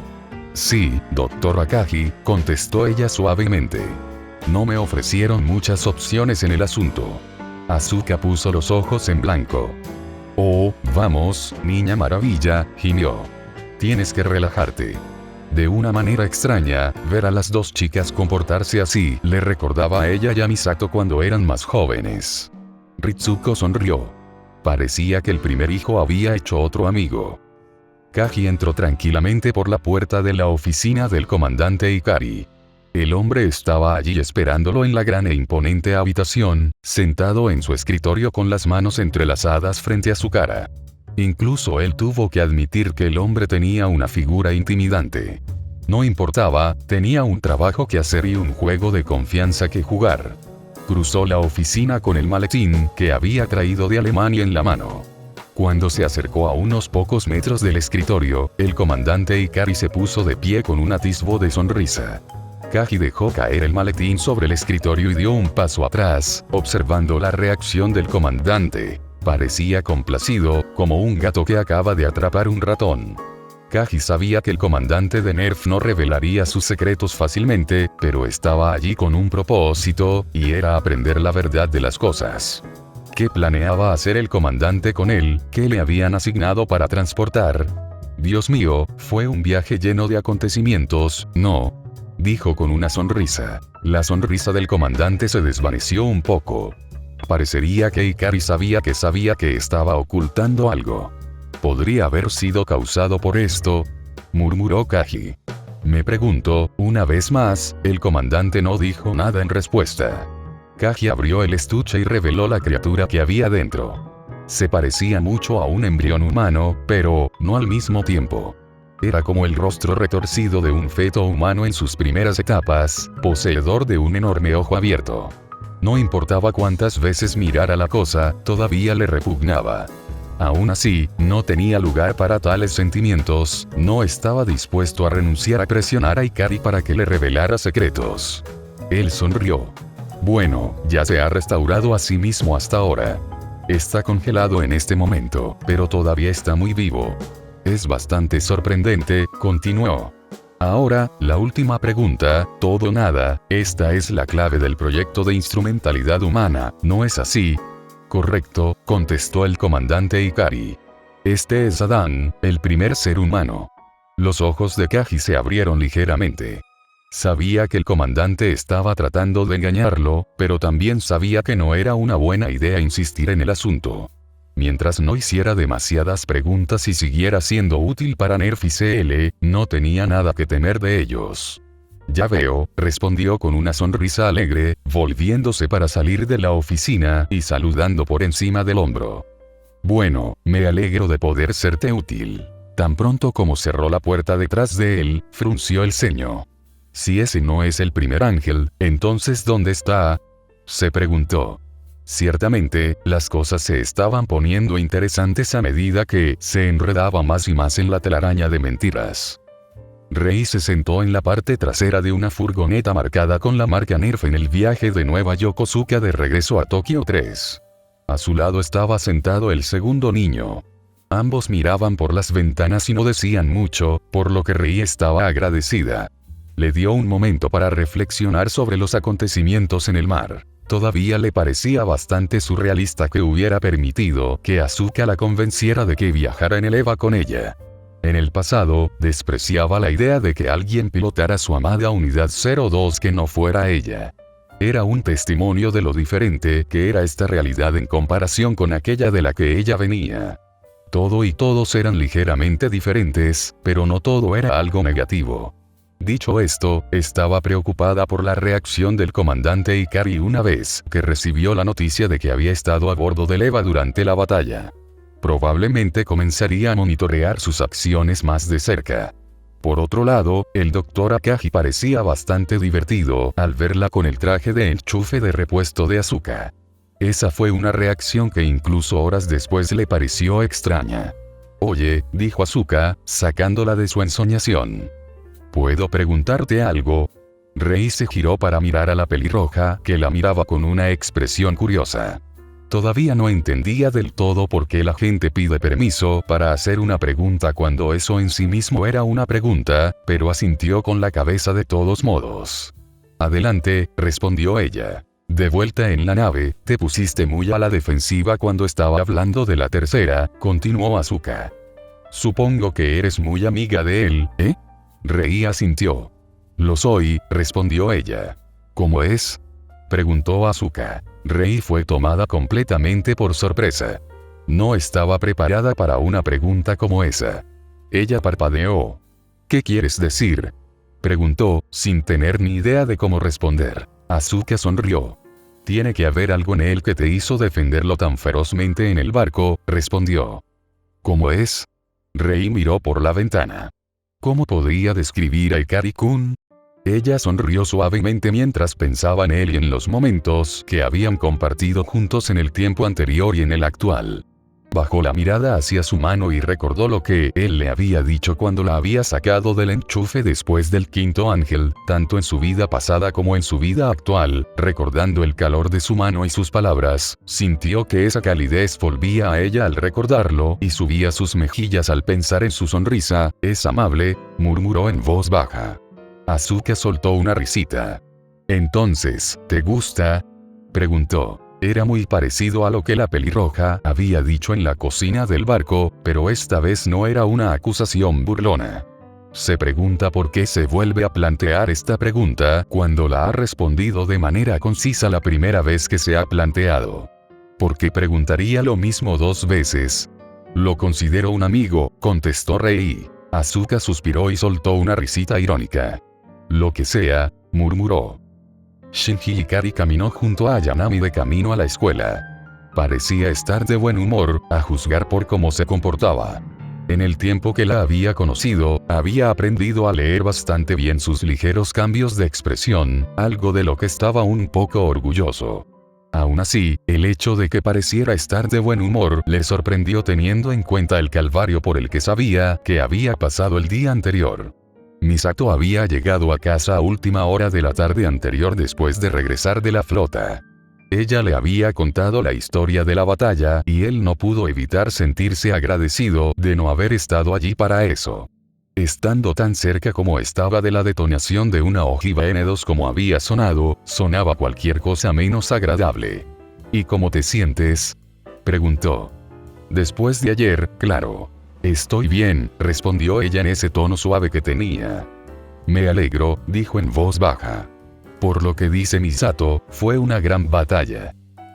«Sí, Dr. Akagi», contestó ella suavemente. «No me ofrecieron muchas opciones en el asunto». Asuka puso los ojos en blanco. «Oh, vamos, niña maravilla», gimió. «Tienes que relajarte». De una manera extraña, ver a las dos chicas comportarse así le recordaba a ella y a Misato cuando eran más jóvenes. Ritsuko sonrió. Parecía que el primer hijo había hecho otro amigo. Kaji entró tranquilamente por la puerta de la oficina del comandante Ikari. El hombre estaba allí esperándolo en la gran e imponente habitación, sentado en su escritorio con las manos entrelazadas frente a su cara. Incluso él tuvo que admitir que el hombre tenía una figura intimidante. No importaba, tenía un trabajo que hacer y un juego de confianza que jugar. Cruzó la oficina con el maletín que había traído de Alemania en la mano. Cuando se acercó a unos pocos metros del escritorio, el comandante Ikari se puso de pie con un atisbo de sonrisa. Kaji dejó caer el maletín sobre el escritorio y dio un paso atrás, observando la reacción del comandante. Parecía complacido, como un gato que acaba de atrapar un ratón. Kaji sabía que el comandante de Nerf no revelaría sus secretos fácilmente, pero estaba allí con un propósito, y era aprender la verdad de las cosas. ¿Qué planeaba hacer el comandante con él? ¿Qué le habían asignado para transportar? Dios mío, fue un viaje lleno de acontecimientos, ¿no? Dijo con una sonrisa. La sonrisa del comandante se desvaneció un poco. Parecería que Ikari sabía que estaba ocultando algo. ¿Podría haber sido causado por esto?, murmuró Kaji. Me pregunto, una vez más. El comandante no dijo nada en respuesta. Kaji abrió el estuche y reveló la criatura que había dentro. Se parecía mucho a un embrión humano, pero no al mismo tiempo. Era como el rostro retorcido de un feto humano en sus primeras etapas, poseedor de un enorme ojo abierto. No importaba cuántas veces mirara la cosa, todavía le repugnaba. Aún así, no tenía lugar para tales sentimientos, no estaba dispuesto a renunciar a presionar a Ikari para que le revelara secretos. Él sonrió. Bueno, ya se ha restaurado a sí mismo hasta ahora. Está congelado en este momento, pero todavía está muy vivo. Es bastante sorprendente, continuó. Ahora, la última pregunta, todo o nada, esta es la clave del proyecto de instrumentalidad humana, ¿no es así? Correcto, contestó el comandante Ikari. Este es Adán, el primer ser humano. Los ojos de Kaji se abrieron ligeramente. Sabía que el comandante estaba tratando de engañarlo, pero también sabía que no era una buena idea insistir en el asunto. Mientras no hiciera demasiadas preguntas y siguiera siendo útil para Nerf y CL, no tenía nada que temer de ellos. Ya veo, respondió con una sonrisa alegre, volviéndose para salir de la oficina y saludando por encima del hombro. Bueno, me alegro de poder serte útil. Tan pronto como cerró la puerta detrás de él, frunció el ceño. Si ese no es el primer ángel, entonces ¿dónde está?, se preguntó. Ciertamente, las cosas se estaban poniendo interesantes a medida que se enredaba más y más en la telaraña de mentiras. Rei se sentó en la parte trasera de una furgoneta marcada con la marca Nerf en el viaje de Nueva Yokosuka de regreso a Tokio 3. A su lado estaba sentado el segundo niño. Ambos miraban por las ventanas y no decían mucho, por lo que Rei estaba agradecida. Le dio un momento para reflexionar sobre los acontecimientos en el mar. Todavía le parecía bastante surrealista que hubiera permitido que Asuka la convenciera de que viajara en el EVA con ella. En el pasado, despreciaba la idea de que alguien pilotara su amada Unidad 02 que no fuera ella. Era un testimonio de lo diferente que era esta realidad en comparación con aquella de la que ella venía. Todo y todos eran ligeramente diferentes, pero no todo era algo negativo. Dicho esto, estaba preocupada por la reacción del comandante Ikari una vez que recibió la noticia de que había estado a bordo del EVA durante la batalla. Probablemente comenzaría a monitorear sus acciones más de cerca. Por otro lado, el Dr. Akagi parecía bastante divertido al verla con el traje de enchufe de repuesto de Asuka. Esa fue una reacción que incluso horas después le pareció extraña. Oye, dijo Asuka, sacándola de su ensoñación. ¿Puedo preguntarte algo? Rei se giró para mirar a la pelirroja, que la miraba con una expresión curiosa. Todavía no entendía del todo por qué la gente pide permiso para hacer una pregunta cuando eso en sí mismo era una pregunta, pero asintió con la cabeza de todos modos. Adelante, respondió ella. De vuelta en la nave, te pusiste muy a la defensiva cuando estaba hablando de la tercera, continuó Asuka. Supongo que eres muy amiga de él, ¿eh? Rei asintió. Lo soy, respondió ella. ¿Cómo es?, preguntó Asuka. Rei fue tomada completamente por sorpresa. No estaba preparada para una pregunta como esa. Ella parpadeó. ¿Qué quieres decir? Preguntó, sin tener ni idea de cómo responder. Asuka sonrió. Tiene que haber algo en él que te hizo defenderlo tan ferozmente en el barco, respondió. ¿Cómo es? Rei miró por la ventana. ¿Cómo podría describir a Ikari-kun? Ella sonrió suavemente mientras pensaba en él y en los momentos que habían compartido juntos en el tiempo anterior y en el actual. Bajó la mirada hacia su mano y recordó lo que él le había dicho cuando la había sacado del enchufe después del quinto ángel, tanto en su vida pasada como en su vida actual. Recordando el calor de su mano y sus palabras, sintió que esa calidez volvía a ella al recordarlo y subía sus mejillas al pensar en su sonrisa. «Es amable», murmuró en voz baja. Asuka soltó una risita. «Entonces, ¿te gusta?», preguntó. Era muy parecido a lo que la pelirroja había dicho en la cocina del barco, pero esta vez no era una acusación burlona. Se pregunta por qué se vuelve a plantear esta pregunta cuando la ha respondido de manera concisa la primera vez que se ha planteado. ¿Por qué preguntaría lo mismo 2 veces? Lo considero un amigo, contestó Rei. Asuka suspiró y soltó una risita irónica. Lo que sea, murmuró. Shinji Ikari caminó junto a Ayanami de camino a la escuela. Parecía estar de buen humor, a juzgar por cómo se comportaba. En el tiempo que la había conocido, había aprendido a leer bastante bien sus ligeros cambios de expresión, algo de lo que estaba un poco orgulloso. Aún así, el hecho de que pareciera estar de buen humor le sorprendió teniendo en cuenta el calvario por el que sabía que había pasado el día anterior. Misato había llegado a casa a última hora de la tarde anterior después de regresar de la flota. Ella le había contado la historia de la batalla y él no pudo evitar sentirse agradecido de no haber estado allí para eso. Estando tan cerca como estaba de la detonación de una ojiva N2 como había sonado, sonaba cualquier cosa menos agradable. ¿Y cómo te sientes?, preguntó. Después de ayer, claro. Estoy bien, respondió ella en ese tono suave que tenía. Me alegro, dijo en voz baja. Por lo que dice Misato, fue una gran batalla.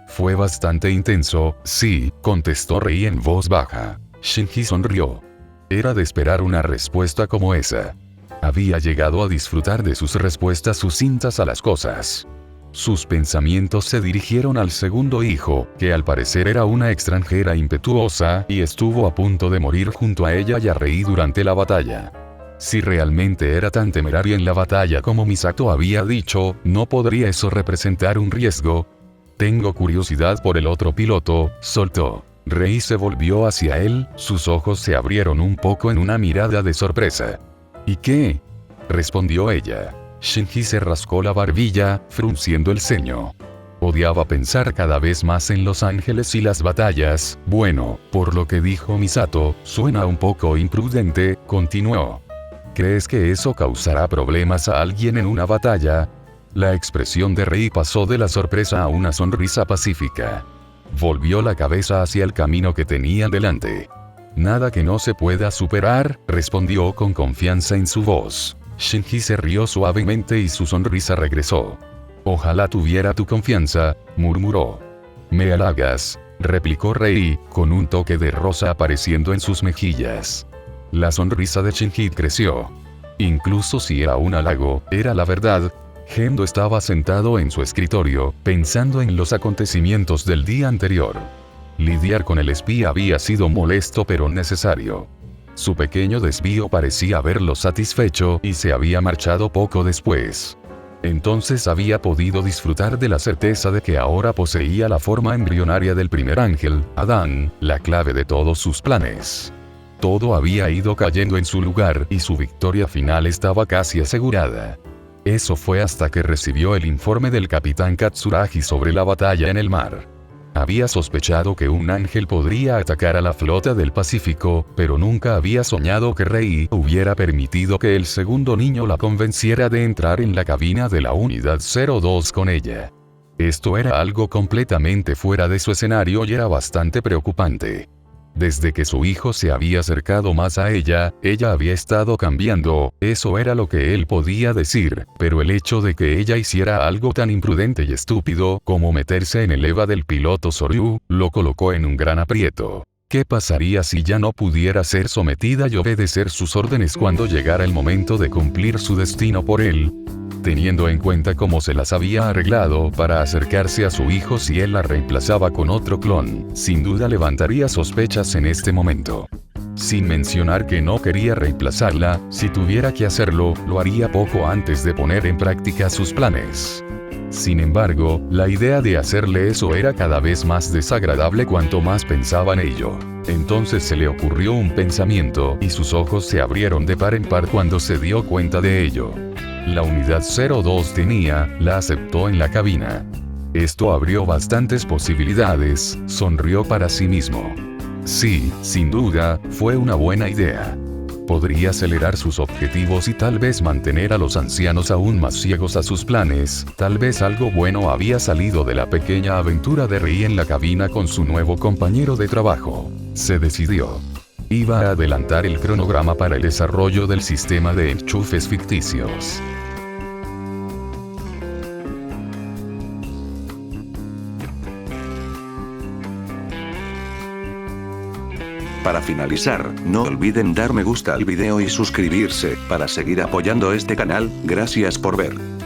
Fue bastante intenso, sí, contestó Rei en voz baja. Shinji sonrió. Era de esperar una respuesta como esa. Había llegado a disfrutar de sus respuestas sucintas a las cosas. Sus pensamientos se dirigieron al segundo hijo, que al parecer era una extranjera impetuosa y estuvo a punto de morir junto a ella y a Rei durante la batalla. Si realmente era tan temeraria en la batalla como Misato había dicho, ¿no podría eso representar un riesgo? Tengo curiosidad por el otro piloto, soltó. Rei se volvió hacia él, sus ojos se abrieron un poco en una mirada de sorpresa. ¿Y qué?, respondió ella. Shinji se rascó la barbilla, frunciendo el ceño. Odiaba pensar cada vez más en los ángeles y las batallas. Bueno, por lo que dijo Misato, suena un poco imprudente, continuó. ¿Crees que eso causará problemas a alguien en una batalla? La expresión de Rei pasó de la sorpresa a una sonrisa pacífica. Volvió la cabeza hacia el camino que tenía delante. Nada que no se pueda superar, respondió con confianza en su voz. Shinji se rió suavemente y su sonrisa regresó. Ojalá tuviera tu confianza, murmuró. Me halagas, replicó Rei, con un toque de rosa apareciendo en sus mejillas. La sonrisa de Shinji creció. Incluso si era un halago, era la verdad. Gendo estaba sentado en su escritorio, pensando en los acontecimientos del día anterior. Lidiar con el espía había sido molesto pero necesario. Su pequeño desvío parecía haberlo satisfecho y se había marchado poco después. Entonces había podido disfrutar de la certeza de que ahora poseía la forma embrionaria del primer ángel, Adán, la clave de todos sus planes. Todo había ido cayendo en su lugar y su victoria final estaba casi asegurada. Eso fue hasta que recibió el informe del capitán Katsuragi sobre la batalla en el mar. Había sospechado que un ángel podría atacar a la flota del Pacífico, pero nunca había soñado que Rei hubiera permitido que el segundo niño la convenciera de entrar en la cabina de la Unidad 02 con ella. Esto era algo completamente fuera de su escenario y era bastante preocupante. Desde que su hijo se había acercado más a ella había estado cambiando, eso era lo que él podía decir, pero el hecho de que ella hiciera algo tan imprudente y estúpido como meterse en el EVA del piloto Soryu, lo colocó en un gran aprieto. ¿Qué pasaría si ya no pudiera ser sometida y obedecer sus órdenes cuando llegara el momento de cumplir su destino por él? Teniendo en cuenta cómo se las había arreglado para acercarse a su hijo si él la reemplazaba con otro clon, sin duda levantaría sospechas en este momento. Sin mencionar que no quería reemplazarla, si tuviera que hacerlo, lo haría poco antes de poner en práctica sus planes. Sin embargo, la idea de hacerle eso era cada vez más desagradable cuanto más pensaba en ello. Entonces se le ocurrió un pensamiento y sus ojos se abrieron de par en par cuando se dio cuenta de ello. La unidad 02 la aceptó en la cabina. Esto abrió bastantes posibilidades, sonrió para sí mismo. Sí, sin duda, fue una buena idea. Podría acelerar sus objetivos y tal vez mantener a los ancianos aún más ciegos a sus planes. Tal vez algo bueno había salido de la pequeña aventura de Rei en la cabina con su nuevo compañero de trabajo. Se decidió. Iba a adelantar el cronograma para el desarrollo del sistema de enchufes ficticios. Para finalizar, no olviden dar me gusta al video y suscribirse, para seguir apoyando este canal. Gracias por ver.